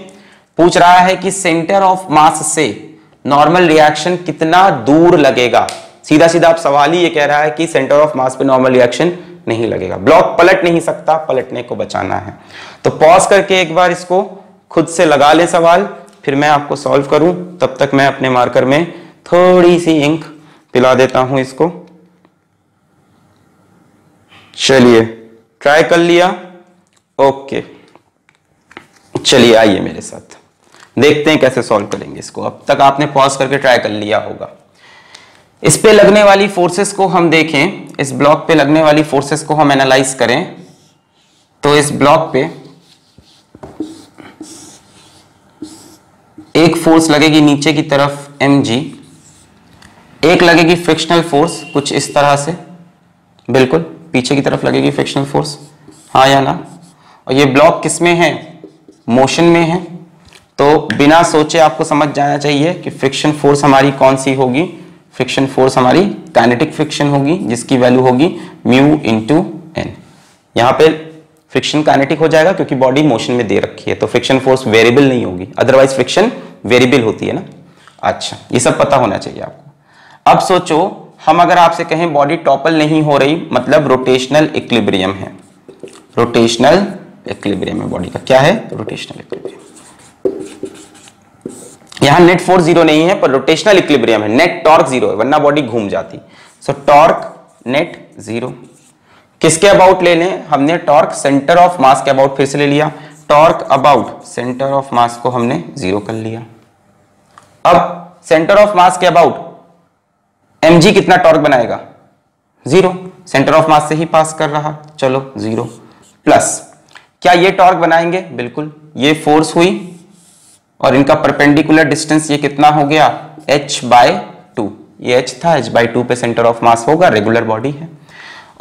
पूछ रहा है कि सेंटर ऑफ मास से नॉर्मल रिएक्शन कितना दूर लगेगा। सीधा सीधा आप सवाल ही ये कह रहा है कि सेंटर ऑफ मास पे नॉर्मल रिएक्शन नहीं लगेगा, ब्लॉक पलट नहीं सकता, पलटने को बचाना है। तो पॉज करके एक बार इसको खुद से लगा ले सवाल, फिर मैं आपको सॉल्व करूं। तब तक मैं अपने मार्कर में थोड़ी सी इंक पिला देता हूं इसको। चलिए, ट्राई कर लिया? ओके, चलिए आइए मेरे साथ, देखते हैं कैसे सॉल्व करेंगे इसको। अब तक आपने पॉज करके ट्राई कर लिया होगा। इस पे लगने वाली फोर्सेस को हम देखें, इस ब्लॉक पे लगने वाली फोर्सेस को हम एनालाइज करें तो इस ब्लॉक पे एक फोर्स लगेगी नीचे की तरफ mg, एक लगेगी फ्रिक्शनल फोर्स कुछ इस तरह से, बिल्कुल पीछे की तरफ लगेगी फ्रिक्शनल फोर्स, हाँ या ना। और ये ब्लॉक किस में है? मोशन में है। तो बिना सोचे आपको समझ जाना चाहिए कि फ्रिक्शन फोर्स हमारी कौन सी होगी। फ्रिक्शन फोर्स हमारी काइनेटिक फ्रिक्शन होगी, जिसकी वैल्यू होगी म्यू इंटू एन। यहां पे फ्रिक्शन काइनेटिक हो जाएगा क्योंकि बॉडी मोशन में दे रखी है, तो फ्रिक्शन फोर्स वेरिएबल नहीं होगी, अदरवाइज फ्रिक्शन वेरिएबल होती है ना। अच्छा, ये सब पता होना चाहिए आपको। अब सोचो, हम अगर आपसे कहें बॉडी टॉपल नहीं हो रही, मतलब रोटेशनल इक्विलिब्रियम है। रोटेशनल इक्विलिब्रियम है बॉडी का। क्या है? Rotational equilibrium. यहां नेट फोर्स जीरो नहीं है पर रोटेशनल इक्विलिब्रियम है, नेट टॉर्क जीरो है, वरना बॉडी घूम जाती। सो टॉर्क नेट जीरो। किसके अबाउट ले लें? हमने टॉर्क सेंटर ऑफ मास के अबाउट फिर से ले लिया। Torque about centre of mass को हमने जीरो कर लिया। अब सेंटर ऑफ मास के अबाउट mg कितना टॉर्क बनाएगा? जीरो, सेंटर ऑफ मास से ही पास कर रहा, चलो जीरो। प्लस क्या ये टॉर्क बनाएंगे? बिल्कुल। ये फोर्स हुई और इनका परपेंडिकुलर डिस्टेंस ये कितना हो गया? h/2। ये h था, h/2 पे सेंटर ऑफ मास होगा, रेगुलर बॉडी है।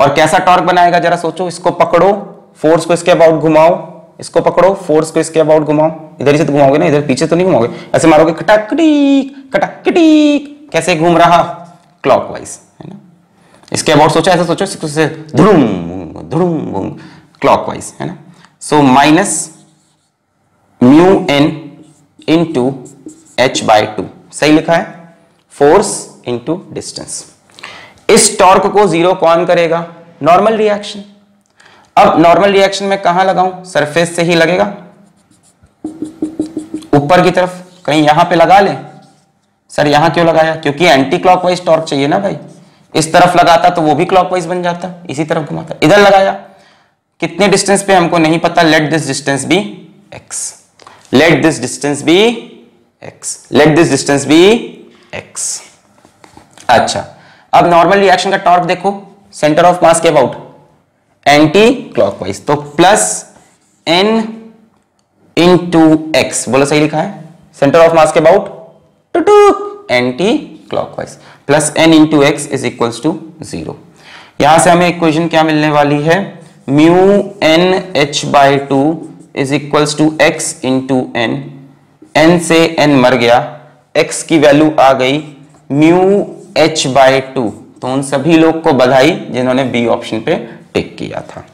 और कैसा टॉर्क बनाएगा जरा सोचो। इसको पकड़ो, फोर्स को इसके अबाउट घुमाओ, इसको पकड़ो, फोर्स को इसके अबाउट घुमाओ। इधर ही से तो घुमाओगे ना, इधर पीछे तो नहीं घुमाओगे, ऐसे मारोगे कटाकटीक कटाकटीक। कैसे घूम रहा? क्लॉकवाइज, है ना। इसके अबाउट सोचो, ऐसे सोचो, इससे धुड़ुम धुड़ुम क्लॉकवाइज, है ना। So minus mu N into h/2, सही लिखा है, फोर्स इंटू डिस्टेंस। इस टॉर्क को जीरो कौन करेगा? Normal reaction. अब नॉर्मल रिएक्शन में कहां लगाऊं? सरफेस से ही लगेगा, ऊपर की तरफ। कहीं यहां पे लगा लें? सर यहां क्यों लगाया? क्योंकि एंटी क्लॉकवाइज टॉर्क चाहिए ना भाई। इस तरफ लगाता तो वो भी क्लॉकवाइज बन जाता, इसी तरफ घुमाता। इधर लगाया, कितने डिस्टेंस पे हमको नहीं पता। Let this distance be x, let this distance be x, let this distance be x। अच्छा, अब नॉर्मल रिएक्शन का टॉर्क देखो, सेंटर ऑफ मास के अबाउट एंटी क्लॉकवाइज, तो प्लस n इंटू एक्स, बोलो सही लिखा है, सेंटर ऑफ मास के about anti clockwise, plus n into x is equals to 0। यहां से हमें इक्वेशन क्या मिलने वाली है, mu N H by two is equals to x into N, n से n मर गया, x की वैल्यू आ गई म्यू h बाई टू। तो उन सभी लोग को बधाई जिन्होंने बी ऑप्शन पे टिक किया था।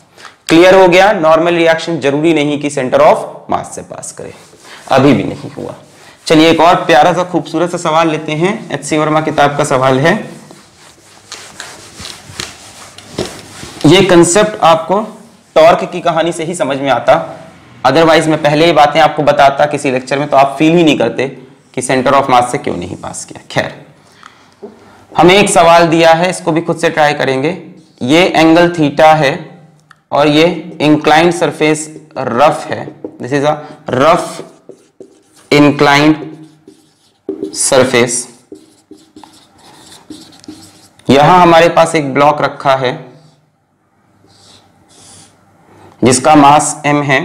क्लियर हो गया, नॉर्मल रिएक्शन जरूरी नहीं कि सेंटर ऑफ मास से पास करे, अभी भी नहीं हुआ। चलिए एक और प्यारा सा खूबसूरत सा सवाल लेते हैं, एच.सी. वर्मा किताब का सवाल है। ये कंसेप्ट आपको टॉर्क की कहानी से ही समझ में आता, अदरवाइज मैं पहले ही बातें आपको बताता किसी लेक्चर में तो आप फील ही नहीं करते कि सेंटर ऑफ मास से क्यों नहीं पास किया। खैर, हमें एक सवाल दिया है, इसको भी खुद से ट्राई करेंगे। ये एंगल थीटा है और ये इंक्लाइंड सरफेस रफ है, this is a rough inclined surface. यहां हमारे पास एक ब्लॉक रखा है जिसका मास m है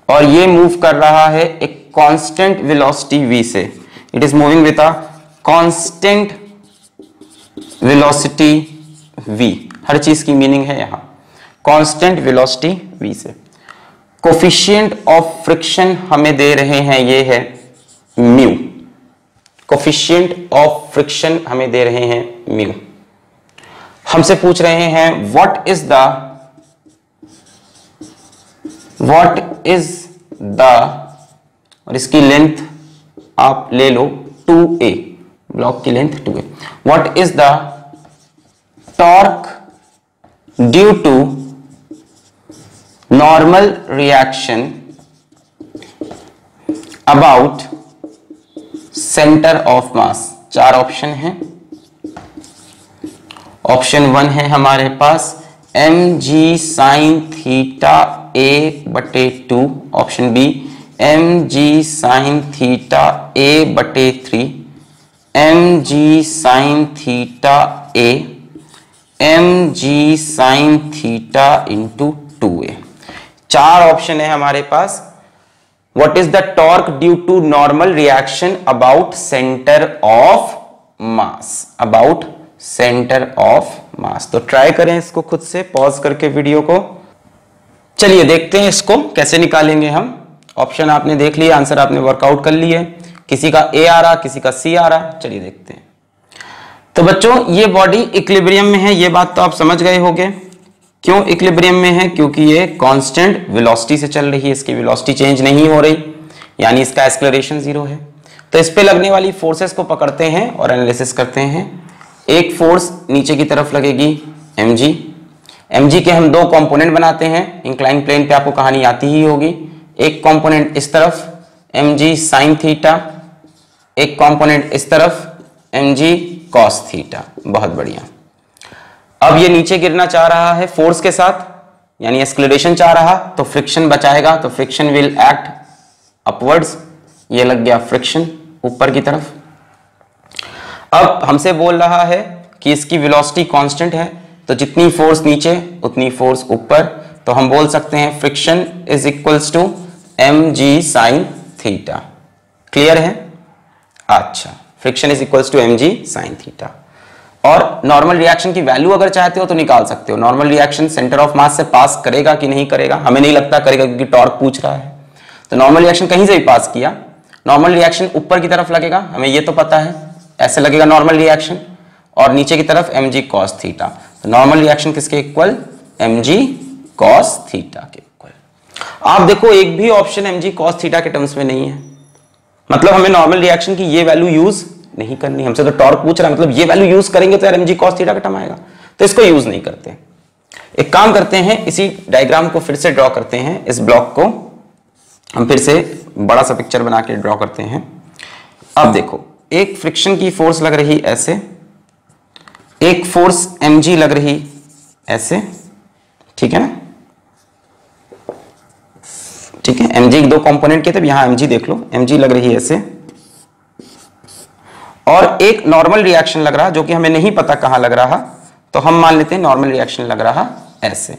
और ये मूव कर रहा है एक कांस्टेंट वेलोसिटी v से। It is moving with a constant velocity v, हर चीज की मीनिंग है यहां कांस्टेंट वेलोसिटी v से। कोफिशिएंट ऑफ फ्रिक्शन हमें दे रहे हैं, ये है म्यू, कोफिशिएंट ऑफ फ्रिक्शन हमें दे रहे हैं म्यू। हमसे पूछ रहे हैं व्हाट इज द और इसकी लेंथ आप ले लो 2a, ब्लॉक की length 2a। What is the torque due to normal reaction about centre of mass. चार ऑप्शन है। ऑप्शन 1 है हमारे पास mg साइन थीटा a बटे 2, option B mg sine theta a बटे 3, mg sine theta a, mg sine theta into 2a। चार option है हमारे पास। What is the torque due to normal reaction about centre of mass, about centre of मास। तो try करें इसको खुद से पॉज करके वीडियो को। चलिए देखते हैं इसको कैसे निकालेंगे हम। ऑप्शन आपने देख लिया, आंसर आपने वर्कआउट कर लिए, किसी का ए आ रहा, किसी का सी आ रहा। चलिए देखते हैं। तो बच्चों ये बॉडी इक्विलिब्रियम में है, ये बात तो आप समझ गए होंगे। क्यों इक्विलिब्रियम में है? क्योंकि ये कांस्टेंट वेलोसिटी से चल रही है, इसकी वेलोसिटी चेंज नहीं हो रही, यानी इसका एक्सेलरेशन 0 है। तो इस पे लगने वाली फोर्सेस को पकड़ते हैं और एनालिसिस करते हैं। एक फोर्स नीचे की तरफ लगेगी mg के हम दो कंपोनेंट बनाते हैं, इंक्लाइन प्लेन पे आपको कहानी आती ही होगी। एक कंपोनेंट इस तरफ mg साइन थीटा, एक कंपोनेंट इस तरफ mg कॉस थीटा। बहुत बढ़िया। अब ये नीचे गिरना चाह रहा है फोर्स के साथ, यानी एक्सेलरेशन चाह रहा, तो फ्रिक्शन बचाएगा, तो फ्रिक्शन विल एक्ट अपवर्ड्स। ये लग गया फ्रिक्शन ऊपर की तरफ। अब हमसे बोल रहा है कि इसकी वेलोसिटी कांस्टेंट है, तो जितनी फोर्स नीचे उतनी फोर्स ऊपर, तो हम बोल सकते हैं friction is equals to mg sine theta. Clear है? अच्छा, friction is equals to mg sine theta. और नॉर्मल रिएक्शन की वैल्यू अगर चाहते हो तो निकाल सकते हो। Normal reaction centre of mass से पास करेगा कि नहीं करेगा, हमें नहीं लगता करेगा, क्योंकि टॉर्क पूछ रहा है। तो नॉर्मल रिएक्शन कहीं से भी पास किया, नॉर्मल रिएक्शन ऊपर की तरफ लगेगा, हमें ये तो पता है, ऐसे लगेगा नॉर्मल रिएक्शन, और नीचे की तरफ mg cos थीटा। तो नॉर्मल रिएक्शन किसके इक्वल? mg cos थीटा के इक्वल। आप देखो एक भी ऑप्शन mg cos थीटा के टर्म्स में नहीं है, मतलब हमें नॉर्मल रिएक्शन की ये वैल्यू यूज नहीं करनी। हमसे तो टॉर्क पूछ रहा है, मतलब ये वैल्यू यूज करेंगे तो यार mg cos थीटा का टर्म आएगा, तो इसको यूज नहीं करते। एक काम करते हैं, इसी डायग्राम को फिर से ड्रॉ करते हैं। इस ब्लॉक को हम फिर से बड़ा सा पिक्चर बना के ड्रॉ करते हैं। अब देखो, एक फ्रिक्शन की फोर्स लग रही ऐसे, एक फोर्स mg लग रही ऐसे, ठीक है ना? ठीक है, mg दो कंपोनेंट के थे, यहां mg देख लो, mg लग रही ऐसे, और एक नॉर्मल रिएक्शन लग रहा जो कि हमें नहीं पता कहां लग रहा, तो हम मान लेते हैं नॉर्मल रिएक्शन लग रहा ऐसे,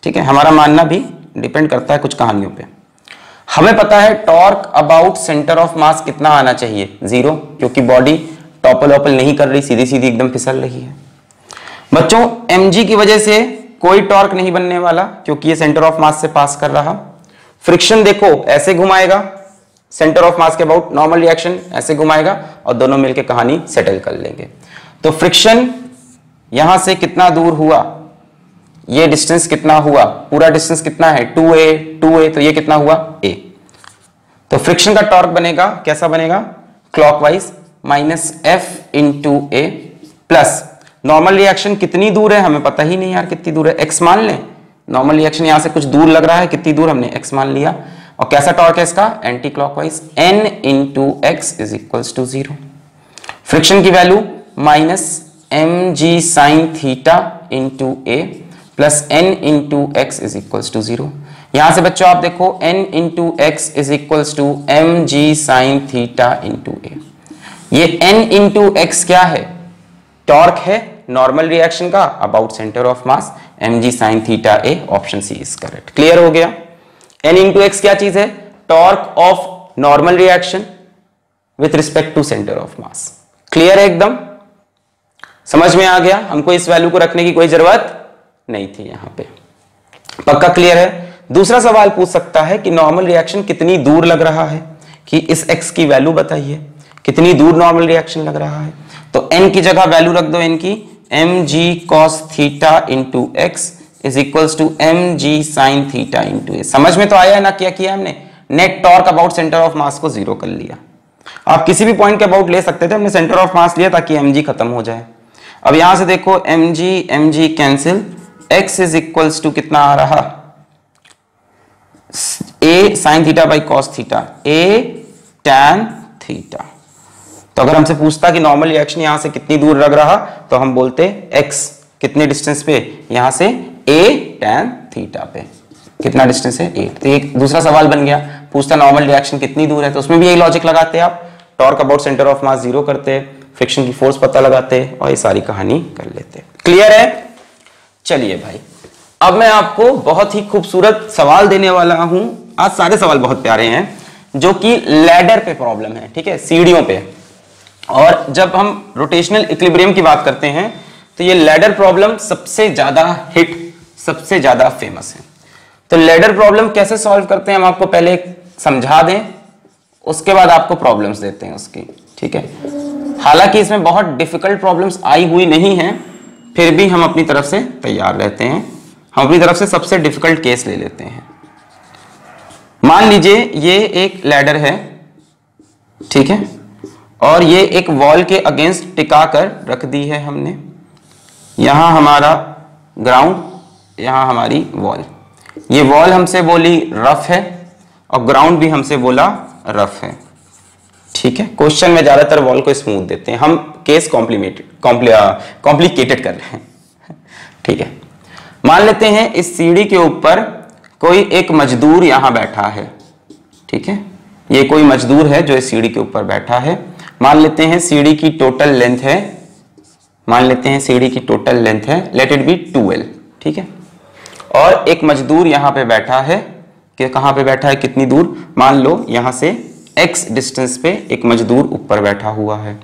ठीक है। हमारा मानना भी डिपेंड करता है कुछ कहानियों पे। हमें पता है टॉर्क अबाउट सेंटर ऑफ मास कितना आना चाहिए, 0, क्योंकि बॉडी टॉपल ऑपल नहीं कर रही, सीधी सीधी एकदम फिसल रही है। बच्चों mg की वजह से कोई टॉर्क नहीं बनने वाला क्योंकि ये सेंटर ऑफ मास से पास कर रहा। फ्रिक्शन देखो ऐसे घुमाएगा, सेंटर ऑफ मास के अबाउट, नॉर्मल रिएक्शन ऐसे घुमाएगा और दोनों मिलकर कहानी सेटल कर लेंगे। तो फ्रिक्शन यहां से कितना दूर हुआ, ये डिस्टेंस कितना हुआ, पूरा डिस्टेंस कितना है 2a, तो ये कितना हुआ a। तो फ्रिक्शन का टॉर्क बनेगा, कैसा बनेगा, clockwise -f into a plus normal reaction कितनी दूर है हमें पता ही नहीं यार, कितनी दूर है, x मान लें। नॉर्मल रिएक्शन यहां से कुछ दूर लग रहा है, कितनी दूर, हमने x मान लिया। और कैसा टॉर्क है इसका, anti clockwise, n into x is equals to 0। Friction की value -mg sin theta into a plus n into x is equals to 0। यहां से बच्चों आप देखो n into x is equals to mg sin theta into a। ये n into x क्या है, torque है नॉर्मल रिएक्शन का about centre of mass, mg sin theta a, option C is correct. Clear हो गया। n इंटू एक्स क्या चीज है, torque of normal reaction with respect to centre of mass. Clear है एकदम, समझ में आ गया। हमको इस वैल्यू को रखने की कोई जरूरत नहीं थी यहां पे, पक्का क्लियर है। दूसरा सवाल पूछ सकता है कि नॉर्मल रिएक्शन कितनी दूर लग रहा है, कि इस x की वैल्यू बताइए, कितनी दूर नॉर्मल रिएक्शन लग रहा है। तो n की जगह वैल्यू रख दो n की, mg cos theta into x is equals to mg sin theta into A. समझ में तो आया है ना, क्या किया हमने, net torque about centre of mass को 0 कर लिया। आप किसी भी पॉइंट के अबाउट ले सकते थे, हमने सेंटर ऑफ मास लिया ताकि mg खत्म हो जाए। अब यहां से देखो mg cancel, x is equals to कितना आ रहा, a sin theta by cos theta, a tan theta. तो अगर हमसे पूछता कि नॉर्मल रिएक्शन यहां से कितनी दूर लग रहा, तो हम बोलते x कितने डिस्टेंस पे, यहां से a tan थीटा पे, कितना डिस्टेंस है 8। तो एक दूसरा सवाल बन गया, पूछता नॉर्मल रिएक्शन कितनी दूर है, तो उसमें भी यही लॉजिक लगाते आप, टॉर्क अबाउट सेंटर ऑफ मास 0 करते, फ्रिक्शन की फोर्स पता लगाते और ये सारी कहानी कर लेते। क्लियर है। चलिए भाई, अब मैं आपको बहुत ही खूबसूरत सवाल देने वाला हूं। आज सारे सवाल बहुत प्यारे हैं, जो कि लैडर पे प्रॉब्लम है, ठीक है, सीढ़ियों पे। और जब हम रोटेशनल इक्विलिब्रियम की बात करते हैं तो ये लैडर प्रॉब्लम सबसे ज्यादा हिट, सबसे ज्यादा फेमस है। तो लैडर प्रॉब्लम कैसे सॉल्व करते हैं हम आपको पहले समझा दें, उसके बाद आपको प्रॉब्लम्स देते हैं उसकी, ठीक है। हालांकि इसमें बहुत डिफिकल्ट प्रॉब्लम्स आई हुई नहीं है, फिर भी हम अपनी तरफ से तैयार रहते हैं। हम अपनी तरफ से सबसे डिफिकल्ट केस ले लेते हैं। मान लीजिए ये एक लैडर है, ठीक है, और ये एक वॉल के अगेंस्ट टिका कर रख दी है हमने। यहां हमारा ग्राउंड, यहां हमारी वॉल। ये वॉल हमसे बोली रफ है और ग्राउंड भी हमसे बोला रफ है, ठीक है। क्वेश्चन में ज्यादातर वॉल को स्मूथ देते हैं, हम केस कॉम्प्लिकेटेड कर रहे हैं, ठीक है। मान लेते हैं इस सीढ़ी के ऊपर कोई एक मजदूर यहां बैठा है, ठीक है। ये कोई मजदूर है जो इस सीढ़ी के ऊपर बैठा है। मान लेते हैं सीढ़ी की टोटल लेंथ है, मान लेते हैं सीढ़ी की टोटल लेंथ है, लेट इट बी 2l, ठीक है। और एक मजदूर यहां पे बैठा है, कि कहां पे बैठा है, कितनी दूर, मान लो यहां से x डिस्टेंस पे एक मजदूर ऊपर बैठा हुआ है,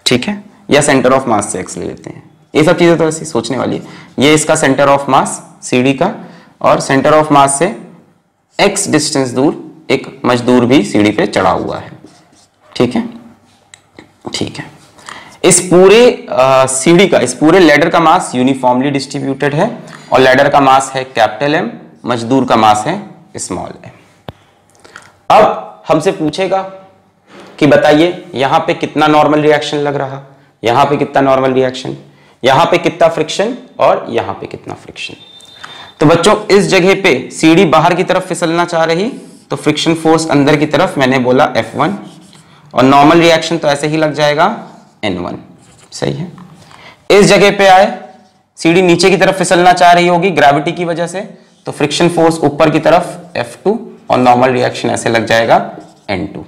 ठीक है। या सेंटर ऑफ मास से x ले लेते हैं, ये सब चीजें तो ऐसी सोचने वाली है। ये इसका सेंटर ऑफ मास सीढ़ी का, और सेंटर ऑफ मास से x डिस्टेंस दूर एक मजदूर भी सीढ़ी पे चढ़ा हुआ है, ठीक है, ठीक है। इस पूरे सीढ़ी का, इस पूरे लैडर का मास यूनिफॉर्मली डिस्ट्रीब्यूटेड है, और लैडर का मास है कैपिटल M, मजदूर का मास है स्मॉल m। अब हमसे पूछेगा कि बताइए यहां पे कितना नॉर्मल रिएक्शन लग रहा, यहां पे कितना नॉर्मल रिएक्शन, यहां पे कितना फ्रिक्शन और यहां पे कितना फ्रिक्शन। तो बच्चों इस जगह पे सीढ़ी बाहर की तरफ फिसलना चाह रही, तो फ्रिक्शन फोर्स अंदर की तरफ, मैंने बोला F1, और नॉर्मल रिएक्शन तो ऐसे ही लग जाएगा N1, सही है। इस जगह पे आए, सीढ़ी नीचे की तरफ फिसलना चाह रही होगी ग्रेविटी की वजह से, तो फ्रिक्शन फोर्स ऊपर की तरफ F2, और नॉर्मल रिएक्शन ऐसे लग जाएगा N2।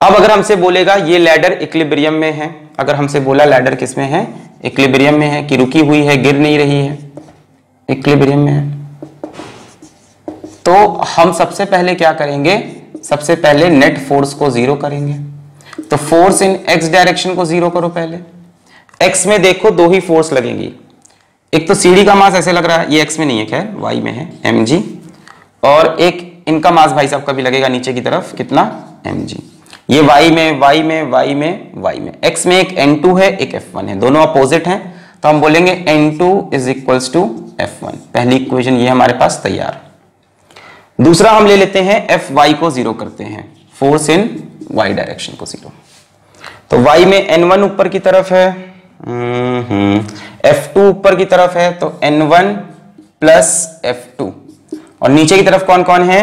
अब अगर हमसे बोलेगा ये लैडर इक्विलिब्रियम में है, अगर हमसे बोला लैडर किस में है, इक्विलिब्रियम में है, कि रुकी हुई है, गिर नहीं रही है, इक्विलिब्रियम में है। तो हम सबसे पहले क्या करेंगे, सबसे पहले नेट फोर्स को जीरो करेंगे। तो फोर्स इन एक्स डायरेक्शन को जीरो करो पहले। एक्स में देखो दो ही फोर्स लगेंगी, एक तो सीढ़ी का मास ऐसे लग रहा है, ये एक्स में नहीं है खैर, वाई में है mg, और एक इनका मास भाई साहब कभी लगेगा नीचे की तरफ, कितना mg। ये y में x में एक n2 है एक f1 है, दोनों अपोजिट हैं, तो हम बोलेंगे n2 is equals to f1। पहली इक्वेशन ये हमारे पास तैयार। दूसरा हम ले लेते हैं fy को जीरो करते हैं, फोर्स इन y डायरेक्शन को जीरो। तो y में n1 ऊपर की तरफ है, f2 ऊपर की तरफ है, तो n1 प्लस f2, और नीचे की तरफ कौन कौन है,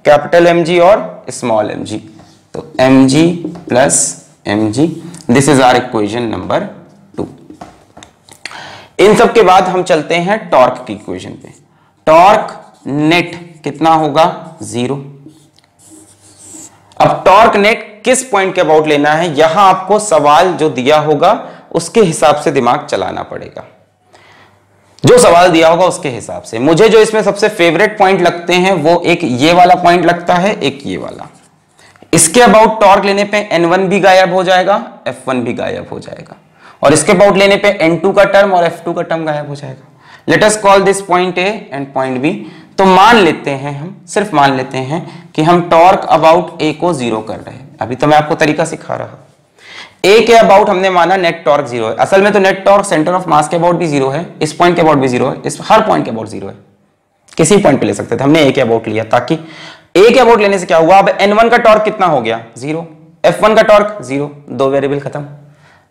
कैपिटल mg और स्मॉल mg, तो mg plus mg। This is our equation number 2। इन सब के बाद हम चलते हैं टॉर्क की इक्वेशन पे। टॉर्क नेट कितना होगा, जीरो। अब टॉर्क नेट किस पॉइंट के अबाउट लेना है, यहां आपको सवाल जो दिया होगा उसके हिसाब से दिमाग चलाना पड़ेगा, जो सवाल दिया होगा उसके हिसाब से। मुझे जो इसमें सबसे फेवरेट पॉइंट लगते हैं वो एक ये वाला पॉइंट लगता है, एक ये वाला। इसके अबाउट टॉर्क लेने पे n1 भी गायब हो जाएगा, f1 भी गायब हो जाएगा, और इसके अबाउट लेने पे n2 का टर्म और f2 का टर्म गायब हो जाएगा। Let us call this point A and point B। तो मान लेते हैं, हम सिर्फ मान लेते हैं कि हम टॉर्क अबाउट A को जीरो कर रहे हैं। अभी तो मैं आपको तरीका सिखा रहा। A के अबाउट हमने माना नेट टॉर्क जीरो है, असल में तो net torque centre of mass के अबाउट भी जीरो है, इस पॉइंट के अबाउट भी जीरो है, इस हर पॉइंट के अबाउट जीरो है, किसी पॉइंट पे ले सकते थे, हमने A के अबाउट लिया, ताकि A के अबाउट लेने से क्या हुआ, अब n1 का टॉर्क कितना हो गया, जीरो, f1 का टॉर्क जीरो, दो वेरिएबल खत्म,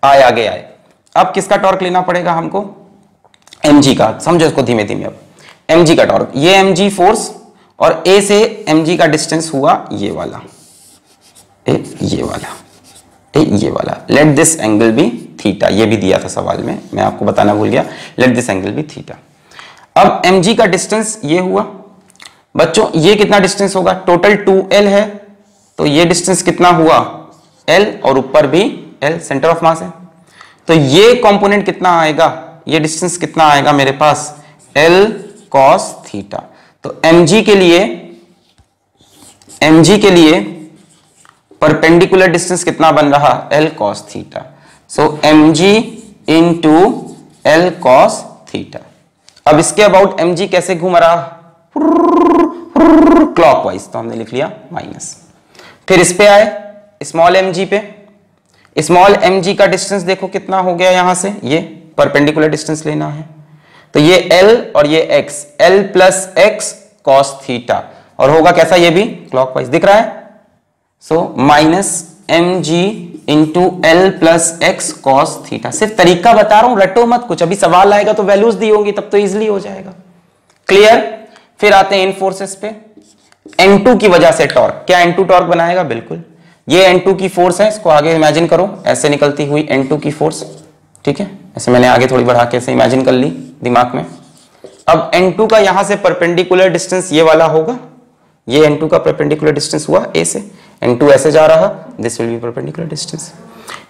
आए आगे आए। अब किसका टॉर्क लेना पड़ेगा हमको, mg का। समझो इसको धीमे धीमे। अब mg का टॉर्क, ये mg फोर्स, और A से mg का डिस्टेंस हुआ ये वाला, ये वाला। Let this angle be theta, ये भी दिया था सवाल में, मैं आपको बताना भूल गया। Let this angle be theta. अब mg का डिस्टेंस ये हुआ बच्चों, ये कितना डिस्टेंस होगा, टोटल 2l है, तो ये डिस्टेंस कितना हुआ l, और ऊपर भी l, सेंटर ऑफ मास है, तो ये कंपोनेंट कितना आएगा, ये डिस्टेंस कितना आएगा मेरे पास, l cos थीटा। तो mg के लिए परपेंडिकुलर डिस्टेंस कितना बन रहा, l cos थीटा। सो mg into l cos theta. अब इसके अबाउट mg कैसे घूम रहा, क्लॉकवाइज, तो हमने लिख लिया माइनस। फिर इस पे आए स्मॉल mg पे, स्मॉल mg का डिस्टेंस देखो कितना हो गया, यहां से ये परपेंडिकुलर डिस्टेंस लेना है, तो ये l और ये x, l plus x cos theta, और होगा कैसा, ये भी क्लॉकवाइज दिख रहा है। So minus mg into l plus x cos theta. सिर्फ तरीका बता रहा हूं, रटो मत कुछ, अभी सवाल आएगा तो वैल्यूज दी होंगी तब तो इजिली हो जाएगा। क्लियर। फिर आते हैं इन फोर्सेस पे। n2 की वजह से टॉर्क, क्या n2 टॉर्क बनाएगा, बिल्कुल। ये n2 की फोर्स है, इसको आगे इमेजिन करो, ऐसे निकलती हुई n2 की फोर्स, ठीक है, ऐसे मैंने आगे थोड़ी बढ़ा के ऐसे इमेजिन कर ली दिमाग में। अब n2 का यहां से परपेंडिकुलर डिस्टेंस ये वाला होगा, ये n2 का परपेंडिकुलर डिस्टेंस हुआ a से, n2 ऐसे जा रहा, this will be perpendicular distance.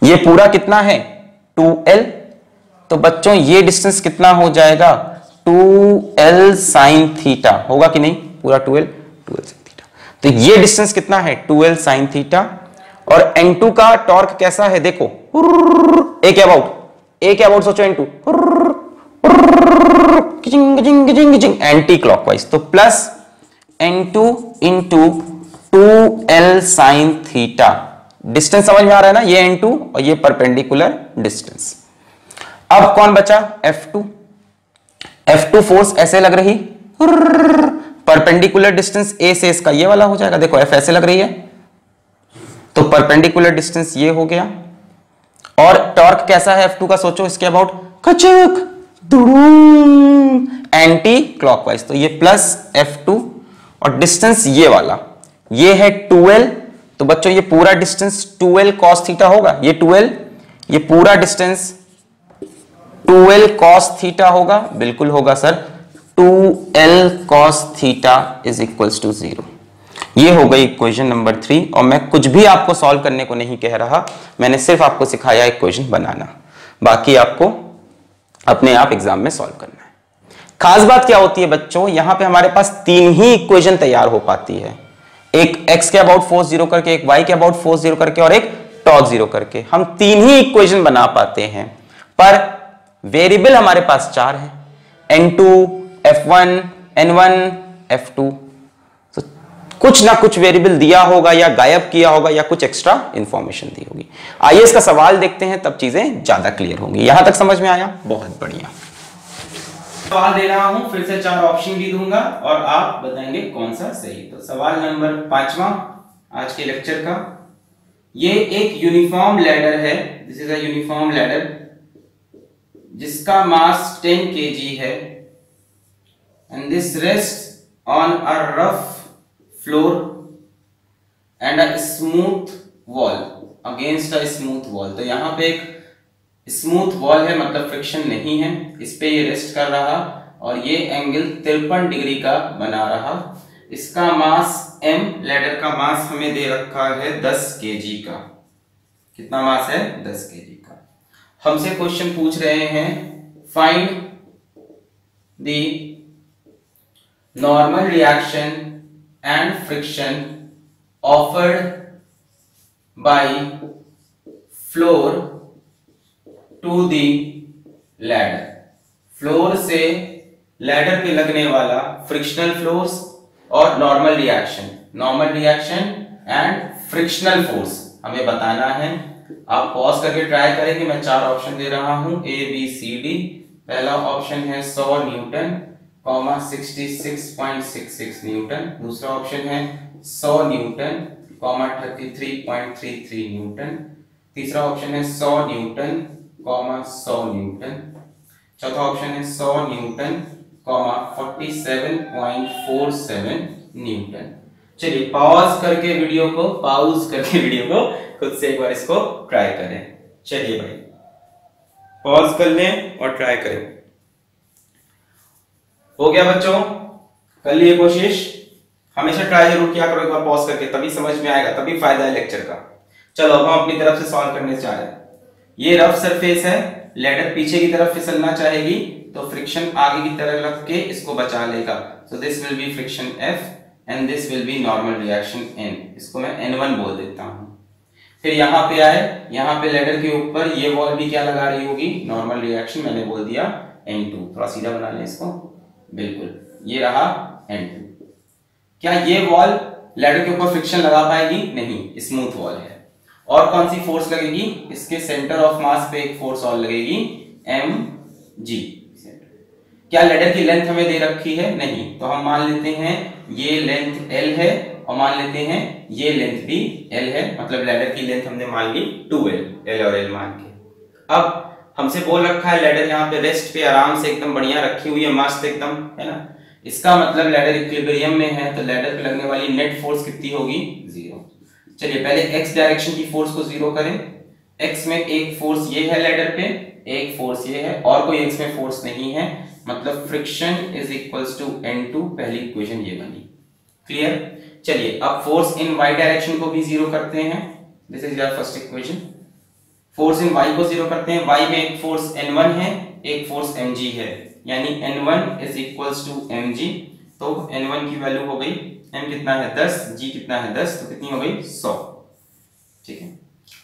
ये पूरा कितना है 2l, तो बच्चों ये डिस्टेंस कितना हो जाएगा 2l sin थीटा, होगा कि नहीं, पूरा 2l sin थीटा। तो ये डिस्टेंस कितना है 2l sin थीटा। और n2 का टॉर्क कैसा है देखो, a के अबाउट सोचो, n2 एंटी क्लॉकवाइज, तो plus n2 into 2l sin theta. Distance समझ में आ रहा है ना, ये n2 और ये परपेंडिकुलर डिस्टेंस। अब कौन बचा f2, F2 फोर्स ऐसे लग रही, परपेंडिकुलर डिस्टेंस A से इसका ये वाला हो जाएगा, देखो F ऐसे लग रही है, तो परपेंडिकुलर डिस्टेंस ये हो गया। और टॉर्क कैसा है F2 का सोचो, इसके अबाउट खचक एंटी क्लॉकवाइज, तो ये प्लस F2, और डिस्टेंस ये वाला, ये है 2l, तो बच्चों ये पूरा डिस्टेंस 2l cos थीटा होगा, ये 2l, ये पूरा डिस्टेंस 2l cos थीटा होगा, बिल्कुल होगा सर, 2l cos थीटा इज इक्वल्स टू 0। ये हो गई इक्वेशन नंबर 3, और मैं कुछ भी आपको सॉल्व करने को नहीं कह रहा, मैंने सिर्फ आपको सिखाया इक्वेशन बनाना, बाकी आपको अपने आप एग्जाम में सॉल्व करना है। खास बात क्या होती है बच्चों, यहां पे हमारे पास तीन ही इक्वेशन तैयार हो पाती है, एक x के अबाउट फोर्स जीरो करके, एक y के अबाउट फोर्स जीरो करके और एक टॉर्क जीरो करके। हम तीन ही इक्वेशन बना पाते हैं, पर वेरिएबल हमारे पास चार है, n2, f1, n1, f2। तो कुछ ना कुछ वेरिएबल दिया होगा या गायब किया होगा या कुछ एक्स्ट्रा इंफॉर्मेशन दी होगी। आइए इसका सवाल देखते हैं, तब चीजें ज्यादा क्लियर होंगी। यहां तक समझ में आया? बहुत बढ़िया। सवाल दे रहा हूं, फिर से चार ऑप्शन भी दूंगा और आप बताएंगे कौन सा सही। तो सवाल नंबर 5वां आज के लेक्चर का, ये एक यूनिफॉर्म लैडर है, this is a uniform ladder जिसका मास 10 kg है and this rest on a rough floor and a smooth wall, against a smooth wall. तो यहां पे एक स्मूथ वॉल है, मतलब फ्रिक्शन नहीं है, इस पे ये रेस्ट कर रहा और ये एंगल 53 डिग्री का बना रहा। इसका मास m, लैडर का मास हमें दे रखा है 10 kg का। कितना मास है? 10 kg का। हमसे क्वेश्चन पूछ रहे हैं find the normal reaction and friction offered by floor to the ladder. Floor से लैडर पे लगने वाला फ्रिक्शनल फोर्स और normal reaction and frictional force हमें बताना है। आप पॉज करके ट्राई करेंगे, मैं चार ऑप्शन दे रहा हूं A B C D। पहला ऑप्शन है 100 न्यूटन, 66.66 न्यूटन। दूसरा ऑप्शन है 100 न्यूटन, 33.33 न्यूटन। तीसरा ऑप्शन है 100 न्यूटन, 100 न्यूटन। चौथा ऑप्शन है 100 न्यूटन, 47.47 न्यूटन। चलिए पॉज करके वीडियो को खुद से एक बार इसको ट्राई करें। चलिए भाई पॉज कर लें और ट्राई करें। हो गया बच्चों? कर लिए कोशिश? हमेशा ट्राई जरूर किया करो एक बार पॉज करके, तभी समझ में आएगा, तभी फायदा है लेक्चर का। चलो अब हम अपनी तरफ से सॉल्व करने जा रहे हैं। ये रफ सरफेस है, लैडर पीछे की तरफ फिसलना चाहेगी तो फ्रिक्शन आगे की तरफ रख के इसको बचा लेगा। So this will be friction F and this will be normal reaction N। इसको मैं N1 बोल देता हूं। फिर यहां पे आए, यहां पे लैडर के ऊपर ये वॉल भी क्या लगा रही होगी? नॉर्मल रिएक्शन, मैंने बोल दिया N2। थोड़ा सीधा बना लें इसको, बिल्कुल ये रहा N2। क्या ये वॉल लैडर के ऊपर फ्रिक्शन लगा पाएगी? नहीं, स्मूथ वॉल है। और कौन सी फोर्स लगेगी? इसके सेंटर ऑफ मास पे एक फोर्स और लगेगी, mg। क्या लैडर की लेंथ हमें दे रखी है? नहीं, तो हम मान लेते हैं ये लेंथ L है और मान लेते हैं ये लेंथ भी L है, मतलब लैडर की लेंथ हमने मान ली 2L, L और L मान के। अब हमसे बोल रखा है लैडर यहाँ पे रेस्ट पे आराम से एकदम बढ़िया रखी हुई है, मस्त एकदम, है ना। इसका मतलब लैडर इक्विलिब्रियम में है, तो लैडर पे लगने वाली नेट फोर्स कितनी होगी? 0। चलिए पहले x डायरेक्शन की फोर्स को 0 करें। x में एक फोर्स ये है लैडर पे, एक फोर्स ये है, और कोई x में फोर्स नहीं है, मतलब friction is equals to N2। पहली इक्वेशन ये बनी। क्लियर? चलिए अब फोर्स इन y डायरेक्शन को भी 0 करते हैं। This is your first equation. Force in y को 0 करते हैं। y में एक फोर्स N1 है, एक फोर्स mg है, यानी N1 is equals to mg। तो N1 की वैल्यू हो गई, m कितना है 10, g कितना है 10, तो कितनी हो गई 100। ठीक है।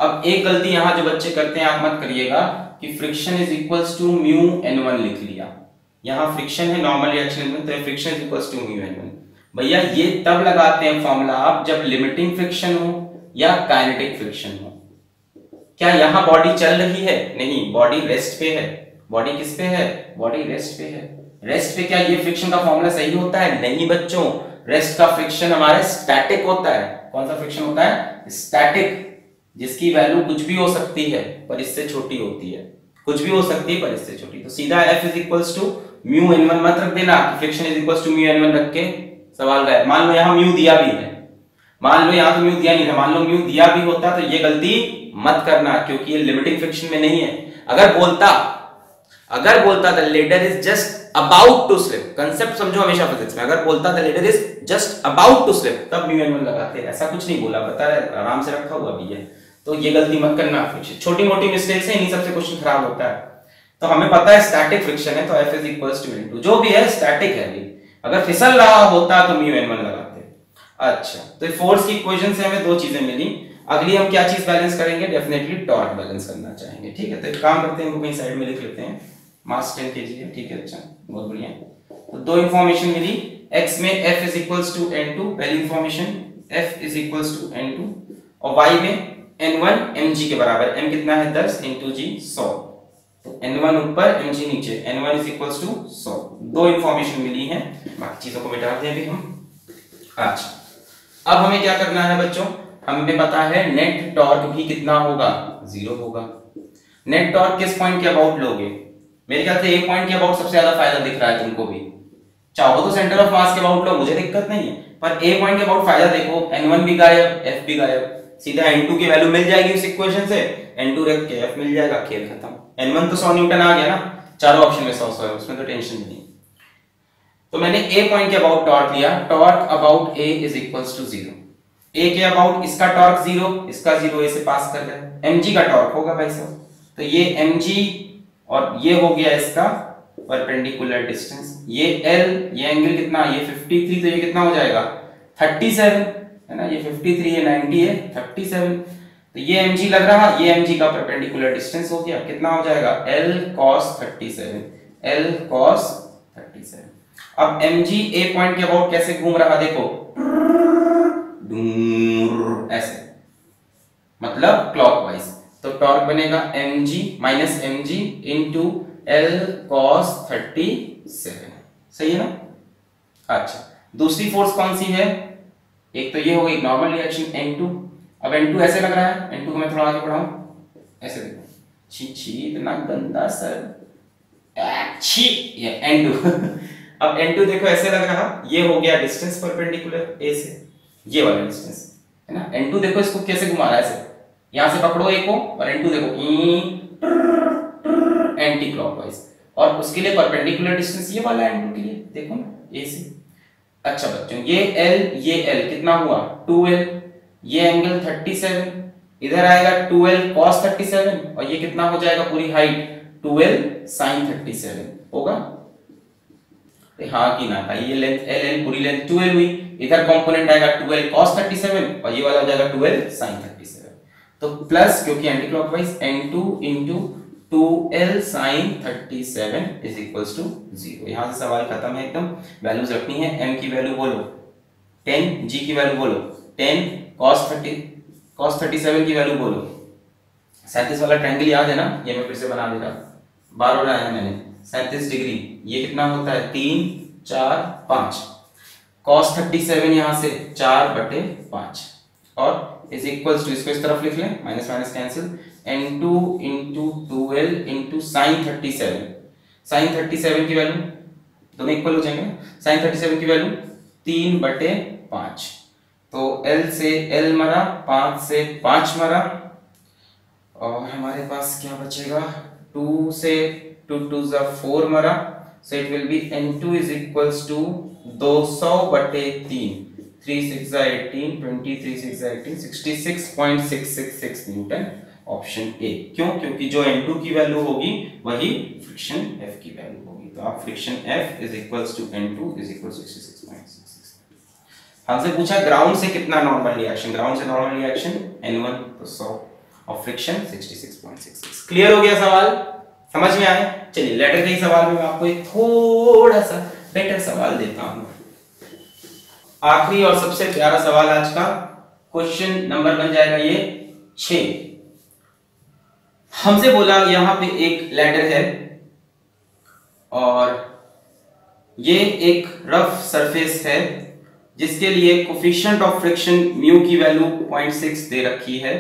अब एक गलती यहां जो बच्चे करते हैं आप मत करिएगा कि friction is equals to mu n1 लिख लिया। यहां फ्रिक्शन है नॉर्मल रिएक्शन में, तो friction is equals to mu n1। भैया ये तब लगाते हैं फॉर्मूला आप जब लिमिटिंग फ्रिक्शन हो या काइनेटिक फ्रिक्शन हो। क्या यहां बॉडी चल रही है? नहीं, बॉडी रेस्ट पे है। बॉडी किस पे है? बॉडी रेस्ट पे है। रेस्ट पे क्या ये फ्रिक्शन का फॉर्मूला सही होता है? नहीं बच्चों, रेस्ट का फ्रिक्शन हमारा स्टैटिक होता है। कौन सा फ्रिक्शन होता है? स्टैटिक, जिसकी वैल्यू कुछ भी हो सकती है पर इससे छोटी होती है, कुछ भी हो सकती है पर इससे छोटी। तो सीधा F is equals to mu n1 मत रख देना, friction is equals to mu n1 रख के सवाल गया। मान लो यहां म्यू दिया भी है, मान लो यहां तो म्यू दिया नहीं है, मान लो म्यू दिया भी होता तो ये गलती मत करना, क्योंकि ये लिमिटिंग फ्रिक्शन में नहीं है। अगर बोलता the ladder is just about to slip, concept समझो हमेशा फिजिक्स में, अगर बोलता the ladder is just about to slip तब म्यू n1 लगाते। ऐसा कुछ नहीं बोला, बता रहे आराम से रखा हुआ भी है। तो ये गलती मत करना, छोटी मोटी मिस्टेक्स है, इन्हीं सबसे क्वेश्चन खराब होता है। तो हमें पता है स्टैटिक फ्रिक्शन है तो F is equals to N2, जो भी है स्टैटिक है अभी, अगर फिसल रहा होता तो म्यू N1 लगाते। अच्छा, तो फोर्स की इक्वेशन से हमें दो चीजें मिली। अगली हम क्या चीज बैलेंस करेंगे? डेफिनेटली टॉर्क बैलेंस करना चाहेंगे। ठीक है, तो एक काम करते हैं, इनको कहीं साइड में लिख लेते हैं। मास 10 kg है, ठीक है, अच्छा बहुत बढ़िया। तो दो इंफॉर्मेशन मिली, x में F is equals to N2, पहली information F is equals to N2, और y में N1 mg के बराबर, m कितना है 10 into g 100, तो N1 ऊपर mg नीचे, N1 इज इक्वल्स टू 100। दो इंफॉर्मेशन मिली हैं, बाकी चीजों को मिटा दें अभी हम। अच्छा, अब हमें क्या करना है बच्चों? हमें पता है नेट टॉर्क भी कितना होगा? 0 होगा। नेट टॉर्क किस पॉइंट के अबाउट लोगे? मेरे ख्याल से एक पॉइंट के अबाउट सबसे ज्यादा फायदा दिख रहा है तुमको भी। चाहो तो सेंटर ऑफ मास के अबाउट लो, मुझे दिक्कत नहीं है, पर ए पॉइंट के अबाउट फायदा देखो, N1 भी गायब, F भी गायब, सीधा N2 की वैल्यू मिल जाएगी उस इक्वेशन से, N2 रख के F मिल जाएगा, खेल खत्म। N1 तो 100 न्यूटन आ गया ना, चारों ऑप्शन में 100 है, उसमें तो टेंशन नहीं। तो मैंने ए पॉइंट के अबाउट टॉर्क लिया, torque about A is equals to 0। A के अबाउट इसका टॉर्क 0, इसका 0 ए से पास कर गए, mg का टॉर्क होगा भाई साहब, तो ये mg और ये हो गया इसका परपेंडिकुलर डिस्टेंस, ये l, ये एंगल कितना, ये 53, तो ये कितना हो जाएगा 37 है ना, ये 53 ये 90 है 37, तो ये mg लग रहा, ये mg का परपेंडिकुलर डिस्टेंस हो गया, कितना हो जाएगा l cos 37, l cos 37। अब mg ए पॉइंट के अबाउट कैसे घूम रहा देखो, ऐसे, मतलब क्लॉकवाइज, तो टॉर्क बनेगा mg minus mg into l cos 37, सही है ना। अच्छा, दूसरी फोर्स कौन सी है? एक तो ये हो गई नॉर्मल रिएक्शन N2, अब N2 ऐसे लग रहा है, N2 को मैं थोड़ा आगे बढ़ाऊं, ऐसे देखो, छी छी इतना गंदा सर, छी, ये N2 अब N2 देखो ऐसे लग रहा, ये हो गया डिस्टेंस परपेंडिकुलर A से, ये वाला डिस्टेंस है ना। N2 देखो इसको कैसे घुमा रहा है, ऐसे यहां से पकड़ो A को, और N2 देखो एंटी क्लॉकवाइज, और उसके लिए परपेंडिकुलर डिस्टेंस ये वाला N2 के लिए देखो ना A से। अच्छा बच्चों, ये L कितना हुआ 2L, ये एंगल 37, इधर आएगा 2L cos 37, और ये कितना हो जाएगा पूरी हाइट 2L sin 37 होगा। हाँ कि ना भाई, ये लेंथ LL पूरी लेंथ 2L हुई, इधर कंपोनेंट आएगा 2L cos 37 और ये वाला हो जाएगा 2L sin 37, तो प्लस क्योंकि anti clockwise N2 into 2L sin 37 is equals to 0। यहां से सवाल खत्म है एकदम, वैल्यूज रखनी है, m की वैल्यू बोलो 10, g की वैल्यू बोलो 10, cos 37 की वैल्यू बोलो 37 वाला ट्रायंगल याद है ना, ये मैं फिर से बना दे रहा, बार बनाया मैंने 37 डिग्री, ये कितना होता है 3 4 5, cos 37 यहां से 4/5 और इज इक्वल्स टू, इसको इस तरफ लिख लें, minus minus cancel, N2 into 2L into sin 37, sin 37 की वैल्यू दोनों इक्वल हो जाएंगे, sin 37 की वैल्यू 3/5, तो L से L मरा, 5 से 5 मरा, और हमारे पास क्या बचेगा 2 से 2 2 4 मरा, so it will be N2 is equals to 200/3, 3 6 18, 23 6 18, 66.666 Newton, option A. क्यों? क्योंकि जो N2 की वैल्यू होगी वही फ्रिक्शन F की वैल्यू होगी, तो आप friction F is equals to N2 is equals to 66.66। हमसे पूछा ग्राउंड से कितना नॉर्मल रिएक्शन, ग्राउंड से नॉर्मल रिएक्शन N1 तो 100 और फ्रिक्शन 66.66। क्लियर हो गया सवाल, समझ में आया? चलिए लेटर के सवाल में मैं आपको एक थोड़ा सा बेटर सवाल देता हूं, आखिरी और सबसे प्यारा सवाल आज का, क्वेश्चन नंबर बन जाएगा ये 6। हमसे बोला यहां पे एक लैडर है और ये एक रफ सरफेस है जिसके लिए कोफिशिएंट ऑफ फ्रिक्शन म्यू की वैल्यू 0.6 दे रखी है,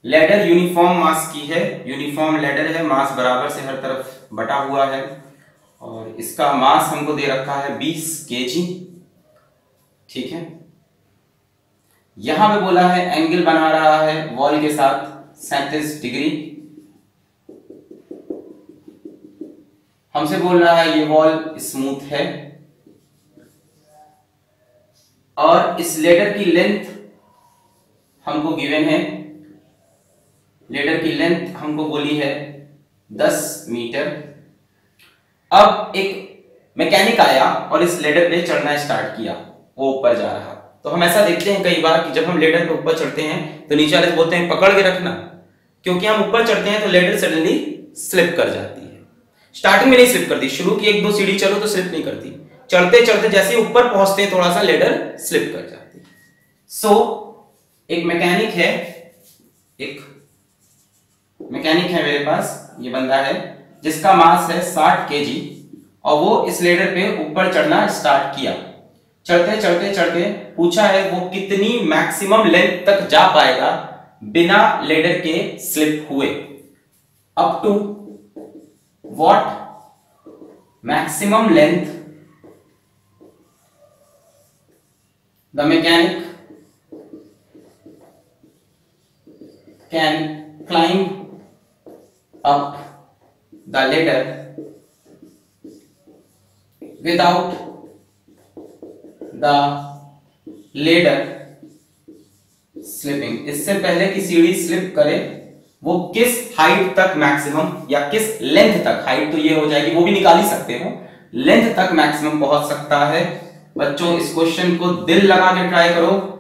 लैडर यूनिफॉर्म मास की है, यूनिफॉर्म लैडर है, मास बराबर से हर तरफ बटा हुआ है, और इसका मास हमको दे रखा है 20 kg, ठीक है। यहां पे बोला है एंगल बना रहा है वॉल के साथ 37 डिग्री, हमसे बोल रहा है ये वॉल स्मूथ है, और इस लेडर की लेंथ हमको गिवन है, लेडर की लेंथ हमको बोली है 10 मीटर। अब एक मैकेनिक आया और इस लेडर पे चढ़ना स्टार्ट किया, वो ऊपर जा रहा। तो हम ऐसा देखते हैं कई बार कि जब हम लेडर पे ऊपर चढ़ते हैं तो नीचे वाले बोलते हैं पकड़ के रखना, क्योंकि हम ऊपर चढ़ते हैं तो लेडर सडनली स्लिप कर जाती है। स्टार्टिंग में नहीं स्लिप करती, शुरू की 1-2 सीढ़ी चलो तो स्लिप नहीं करती, चढ़ते चढ़ते जैसे ही ऊपर पहुंचते हैं थोड़ा सा लेडर स्लिप कर जाती है। सो एक मैकेनिक है मेरे पास, ये बंदा है जिसका मास है 60 kg, और वो इस लेडर पे ऊपर चढ़ना स्टार्ट किया। चढ़ते चढ़ते चढ़ते पूछा है वो कितनी मैक्सिमम लेंथ तक जा पाएगा बिना लेडर के स्लिप हुए। Up to what maximum length the mechanic can climb up the ladder without the ladder slipping। इससे पहले कि सीढ़ी स्लिप करे वो किस हाइट तक मैक्सिमम या किस लेंथ तक, हाइट तो ये हो जाएगी वो भी निकाल ही सकते हो, लेंथ तक मैक्सिमम पहुंच सकता है। बच्चों इस क्वेश्चन को दिल लगा के ट्राई करो,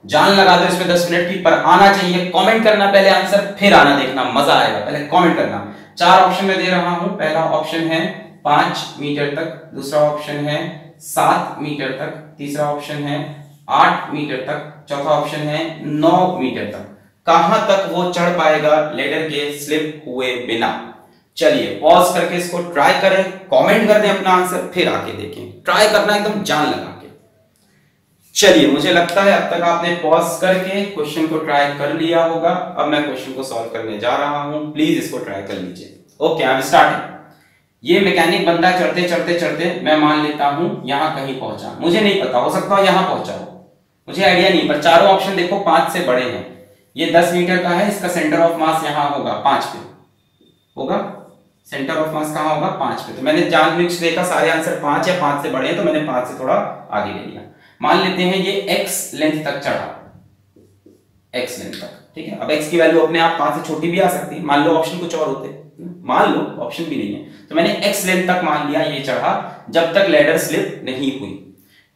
जान लगा दो इसमें 10 मिनट की, पर आना चाहिए। कमेंट करना पहले आंसर, फिर आना देखना, मजा आएगा। पहले कमेंट करना। 4 ऑप्शन में दे रहा हूं। पहला ऑप्शन है 5 मीटर तक, दूसरा ऑप्शन है 7 मीटर तक, तीसरा ऑप्शन है 8 मीटर तक, चौथा ऑप्शन है 9 मीटर तक। कहां तक वो चढ़ पाएगा लेडर के स्लिप हुए बिना? चलिए पॉज करके इसको ट्राई करें, कमेंट कर दें अपना आंसर, फिर आके देखें। ट्राई करना एकदम जान लगा के। चलिए मुझे लगता है अब तक आपने पॉज करके क्वेश्चन को ट्राई कर लिया होगा। अब मैं क्वेश्चन को सॉल्व करने जा रहा हूं, प्लीज इसको ट्राई कर लीजिए। Okay, I am starting. ये मैकेनिक बंदा चढ़ते चढ़ते चढ़ते मैं मान लेता हूं यहां कहीं पहुंचा, मुझे नहीं पता, हो सकता है यहां पहुंचा हो, मुझे आइडिया नहीं, पर चारों ऑप्शन देखो 5 से बड़े हैं। ये 10 मीटर का है, इसका सेंटर ऑफ मास यहां होगा 5 पे होगा, सेंटर ऑफ मास कहां होगा 5 पे। तो मैंने जानबूझ के देखा सारे आंसर 5 या 5 से बड़े हैं, तो मैंने 5 से थोड़ा आगे ले लिया। मान लेते हैं ये x लेंथ तक चढ़ा, x लेंथ तक, ठीक है। अब x की वैल्यू अपने आप 5 से छोटी भी आ सकती है, मान लो ऑप्शन कुछ और होते, मान लो ऑप्शन भी नहीं है, तो मैंने x लेंथ तक मान लिया ये चढ़ा, जब तक लेडर स्लिप नहीं हुई।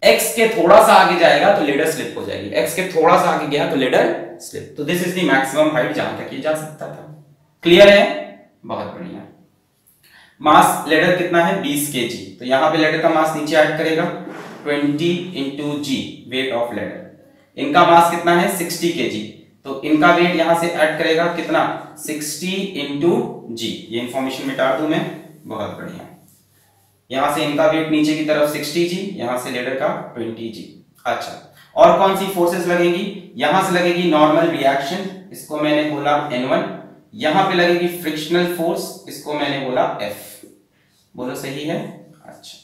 x के थोड़ा सा आगे जाएगा तो लेडर स्लिप हो जाएगी, x के थोड़ा सा आगे गया तो लेडर स्लिप। तो this is the maximum height जहां तक ये जा सकता था। क्लियर है? बहुत बढ़िया। मास लेडर कितना है 20 kg, तो यहां पे लेडर का मास नीचे ऐड करेगा 20 into g, weight of ladder. इनका मास कितना है 60 kg, तो इनका वेट यहां से ऐड करेगा कितना 60 into g। ये इंफॉर्मेशन मिटा दूं मैं, बहुत बढ़िया। यहां से इनका वेट नीचे की तरफ 60g, यहां से लेडर का 20g। अच्छा, और कौन सी फोर्सेस लगेगी? यहां से लगेगी नॉर्मल रिएक्शन, इसको मैंने बोला N1। यहां पे लगेगी फ्रिक्शनल फोर्स, इसको मैंने बोला F। बोलो सही है? अच्छा,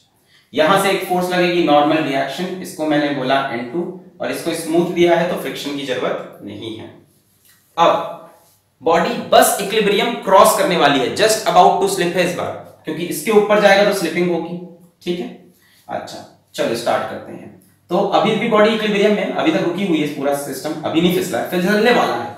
यहां से एक फोर्स लगेगी नॉर्मल रिएक्शन, इसको मैंने बोला N2, और इसको स्मूथ दिया है तो फ्रिक्शन की जरूरत नहीं है। अब बॉडी बस इक्विलिब्रियम क्रॉस करने वाली है, जस्ट अबाउट टू स्लिप है इस बार, क्योंकि इसके ऊपर जाएगा तो स्लिपिंग होगी, ठीक है। अच्छा चलो स्टार्ट करते हैं। तो अभी भी बॉडी इक्विलिब्रियम में, अभी तक रुकी हुई है पूरा सिस्टम, अभी नहीं फिसला है, फिसलने वाला है।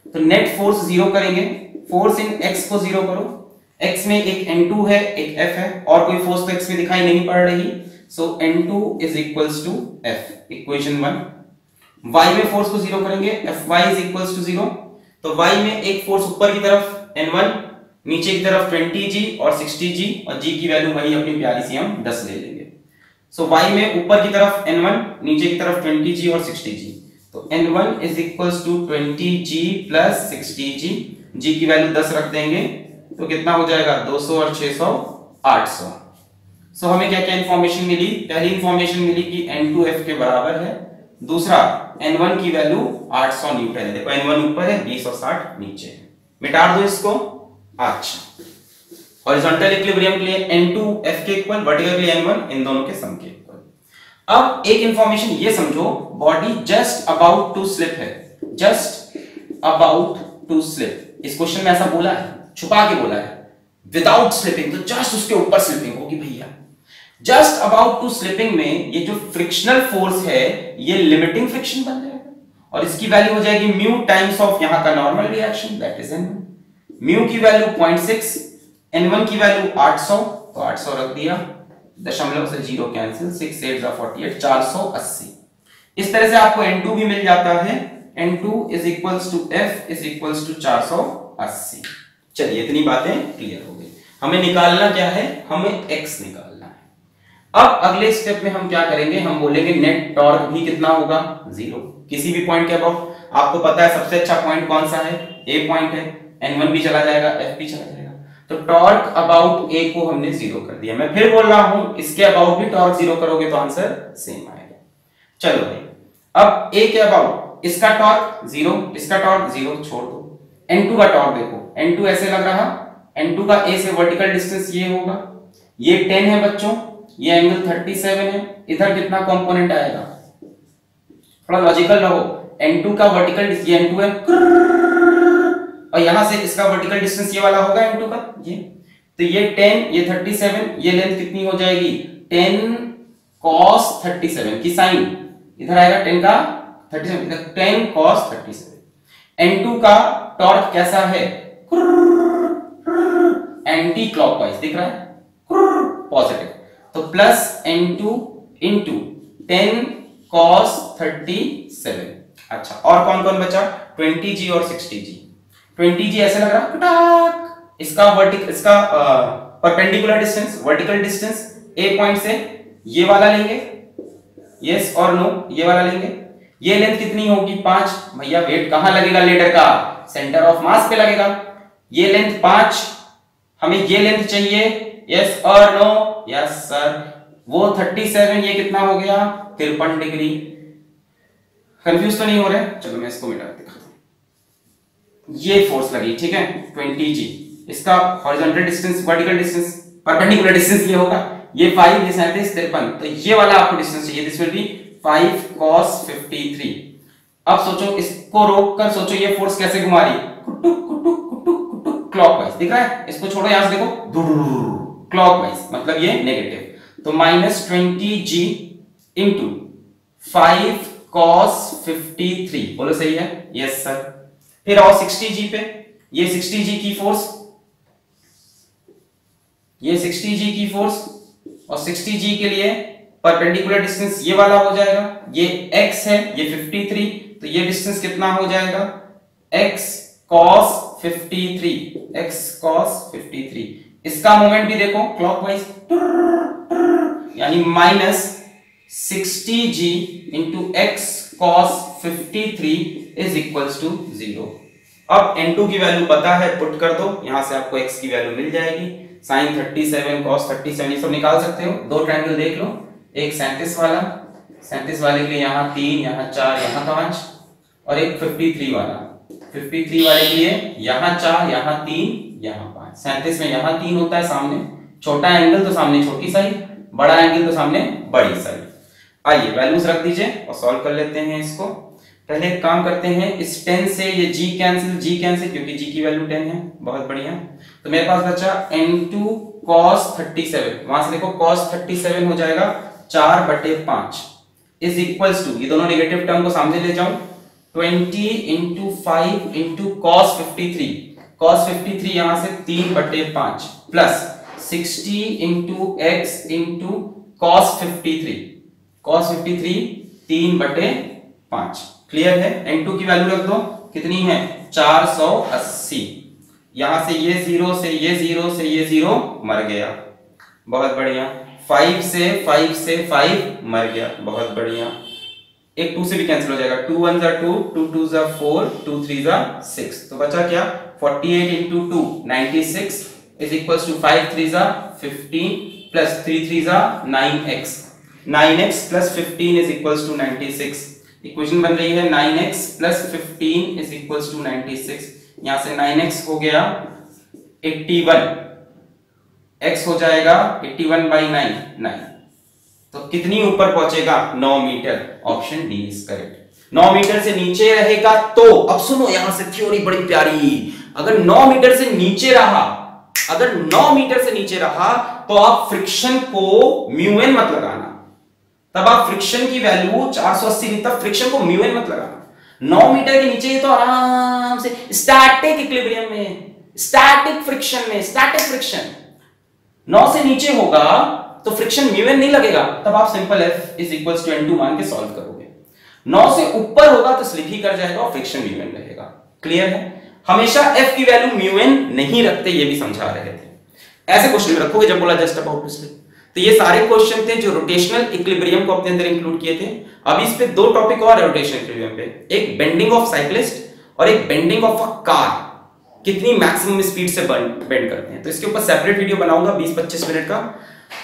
तो नेट फोर्स 0 करेंगे, फोर्स इन x को 0 करो, x में एक N2 है एक F है, और कोई फोर्स तो x में दिखाई नहीं पड़ रही, so N2 is equals to F, equation 1। y में फोर्स को 0 करेंगे, Fy इज इक्वल्स टू 0, तो y में एक फोर्स ऊपर की तरफ N1, नीचे की तरफ 20g और 60g, और g की वैल्यू वही अपनी प्यारी सी हम 10 ले लेंगे। सो y में ऊपर की तरफ N1, नीचे की तरफ 20g और 60g, तो N1 is equals to 20g plus 60g, g की वैल्यू 10 रख देंगे तो कितना हो जाएगा 200 और 600 800। सो हमें क्या क्या इंफॉर्मेशन मिली? पहली इंफॉर्मेशन मिली कि N2 F के बराबर है, दूसरा N1 की वैल्यू 800 न्यूटन है। देखो N1 ऊपर है, 20 और 60 नीचे है, मिटा दो इसको। अच्छा, हॉरिजॉन्टल इक्विलिब्रियम के लिए N2 F के इक्वल, वर्टिकल के लिए N1, इन दोनों के सम के इक्वल। अब एक इंफॉर्मेशन ये समझो, body just about to slip है, जस्ट अबाउट टू स्लिप। इस क्वेश्चन में ऐसा बोला है, छुपा के बोला है, विदाउट स्लिपिंग, तो जस्ट उसके ऊपर स्लिपिंग होगी भैया। जस्ट अबाउट टू स्लिपिंग में ये जो फ्रिक्शनल फोर्स है ये लिमिटिंग फ्रिक्शन बन जाएगा, और इसकी वैल्यू हो जाएगी म्यू टाइम्स ऑफ यहां का normal reaction, that is N1। Mu की वैल्यू 0.6, N1 की वैल्यू 800, तो 800 रख दिया, दशमलव से 0 कैंसिल, 6 8 48, 480। इस तरह से आपको N2 भी मिल जाता है, N2 is equals to F is equals to 480। चलिए इतनी बातें क्लियर हो गई। हमें निकालना क्या है, हमें X निकालना है। अब अगले स्टेप में हम क्या करेंगे, हम बोलेंगे नेट टॉर्क भी कितना होगा, 0 किसी भी पॉइंट के अबाउट। आपको पता है सबसे अच्छा पॉइंट कौन सा है, A पॉइंट है, N1 भी चला जाएगा, F भी चला जाएगा, तो टॉर्क अबाउट A को हमने 0 कर दिया। मैं फिर बोल रहा हूं, इसके अबाउट भी टॉर्क 0 करोगे तो आंसर सेम आएगा। चलो भाई, अब A के अबाउट इसका टॉर्क 0, इसका टॉर्क 0 छोड़ दो। N2 का टॉर्क देखो, N2 ऐसे लग रहा, N2 का A से वर्टिकल डिस्टेंस ये होगा, ये 10 है बच्चों, ये एंगल 37 है, इधर कितना कंपोनेंट आएगा, थोड़ा लॉजिकल रहो। N2 का वर्टिकल ये N2 है, और यहां से इसका वर्टिकल डिस्टेंस ये वाला होगा N2 का, ये तो ये 10, ये 37, ये लेंथ कितनी हो जाएगी, 10 cos 37 की साइन इधर आएगा, 10 का 37 इधर 10 cos 37। N2 का टॉर्क कैसा है, एंटी क्लॉकवाइज दिख रहा है, पॉजिटिव, तो प्लस N2 इंटू 10 cos 37। अच्छा, और कौन कौन बचा, 20G और 60G। 20G ऐसे लग रहा, इसका perpendicular distance, vertical distance A point से ये वाला लेंगे, यस और नो, ये वाला लेंगे। ये लेंथ कितनी होगी, 5। भैया वेट कहां लगेगा लेडर का, सेंटर ऑफ मास पे लगेगा। ये लेंथ 5, हमें ये लेंथ चाहिए, यस और नो, यस सर। वो 37, ये कितना हो गया, 53 डिग्री। कंफ्यूज तो नहीं हो रहे, चलो मैं इसको मिटा दिखाता हूं। ये फोर्स लगी, ठीक है, 20G, इसका horizontal distance, vertical distance, perpendicular distance ये होगा, ये 5, ये 37, 53, तो ये वाला आपको डिस्टेंस चाहिए, दिस विल बी 5 cos 53। अब सोचो, इसको रोककर सोचो ये फोर्स कैसे घुमा रही है, कुटुक कुटुक कुटुक कुटुक क्लॉकवाइज, दिख रहा है, इसको छोड़ो, यहां से देखो, क्लॉकवाइज, मतलब ये नेगेटिव, तो -20G इंटू 5 cos 53, बोलो सही है, यस सर। फिर और 60G पे, ये 60G की फोर्स, ये 60G की फोर्स, और 60G के लिए परपेंडिकुलर डिस्टेंस ये वाला हो जाएगा, ये x है, ये 53, तो ये डिस्टेंस कितना हो जाएगा, x cos 53, x cos 53। इसका मोमेंट भी देखो क्लॉकवाइज, यानी -60G into x cos 53 is equals to 0। अब N2 की वैल्यू पता है, पुट कर दो, यहां से आपको x की वैल्यू मिल जाएगी, sin 37 cos 37 ये सब निकाल सकते हो। दो ट्रायंगल देख लो, एक 37 वाला, 37 वाले के लिए यहाँ 3, यहाँ 4, यहाँ 5, और एक 53 वाला, 53 वाले के लिए यहाँ 4, यहाँ 3, यहाँ 5। 37 में यहाँ 3 होता है सामने, छोटा एंगल तो सामने छोटी साइड, बड़ा एंगल तो सामने बड़ी साइड। आइए वैल्यूज रख दीजिए और सॉल्व कर लेते हैं इसको। पहले एक काम करते हैं, इस 10 से ये G कैंसिल, क्योंकि G की वैल्यू 10 है, बहुत बढ़िया। तो मेरे पास बचा N2 cos 37, वहां से देखो cos 37 हो जाएगा 4/5 इज इक्वल्स टू, ये दोनों नेगेटिव टर्म को सामने ले जाऊं, 20 इंटू 5 इंटू cos 53, cos 53 यहां से 3/5 plus 60 into x into cos 53, cos 53 3/5। Clear है, N2 की वैल्यू रख दो, कितनी है 480। यहां से ये 0 से ये 0 से ये 0 मर गया, बहुत बढ़िया। 5 से 5 मर गया, बहुत बढ़िया। एक 2 से भी कैंसिल हो जाएगा, 2 1 जा 2, 2 2 जा 4, 2 3 जा 6, तो बचा क्या 48 इंटू 2 96 इज इक्वल्स टू 5 3 जा 15 प्लस 3 3 जा 9x plus 15 is equals to 96। Equation बन रही है 9x plus 15 is equals to 96। यहां से 9x हो गया 81, x हो जाएगा 81/9, तो कितनी ऊपर पहुंचेगा 9 metre, option D is correct. 9 metre से नीचे रहेगा तो, अब सुनो यहां से थ्योरी बड़ी प्यारी, अगर 9 मीटर से नीचे रहा, अगर 9 मीटर से नीचे रहा तो आप फ्रिक्शन को म्यू एन मत लगाना, तब आप फ्रिक्शन की वैल्यू 480 नहीं, तब फ्रिक्शन को म्यू एन मत लगाना। 9 मीटर के नीचे तो आराम से स्टैटिक इक्विलिब्रियम में, स्टैटिक फ्रिक्शन में, स्टैटिक फ्रिक्शन 9 से नीचे होगा तो फ्रिक्शन म्यूएन नहीं लगेगा, तब आप simple F is equals to N2 मान के सॉल्व करोगे। 9 से ऊपर होगा तो स्लिप ही कर जाएगा और फ्रिक्शन म्यूएन रहेगा। क्लियर है? हमेशा F की वैल्यू म्यूएन नहीं रखते, ये भी समझा रहे थे। ऐसे क्वेश्चन में रखोगे जब बोला जस्ट अबाउट टू स्लिप। तो ये सारे क्वेश्चन थे जो रोटेशनल इक्विलिब्रियम को अपने अंदर इंक्लूड किए थे। अब इस पे दो टॉपिक और रोटेशनल इक्विलिब्रियम पे, एक बेंडिंग ऑफ साइक्लिस्ट और एक बेंडिंग ऑफ अ कार, कितनी मैक्सिमम स्पीड से बेंड करते हैं। तो इसके ऊपर सेपरेट वीडियो बनाऊंगा 20-25 मिनट का।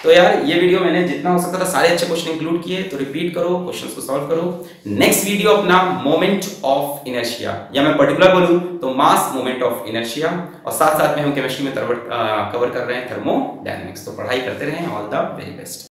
तो यार ये वीडियो मैंने जितना हो सकता था सारे अच्छे क्वेश्चन इंक्लूड किए, तो रिपीट करो, क्वेश्चंस को सॉल्व करो। नेक्स्ट वीडियो अपना मोमेंट ऑफ इनर्शिया, या मैं पर्टिकुलर बोलूं तो मास मोमेंट ऑफ इनर्शिया, और साथ साथ में हम केमिस्ट्री में कवर कर रहे हैं थर्मोडायनेमिक्स। तो पढ़ाई करते रहें। All the very best.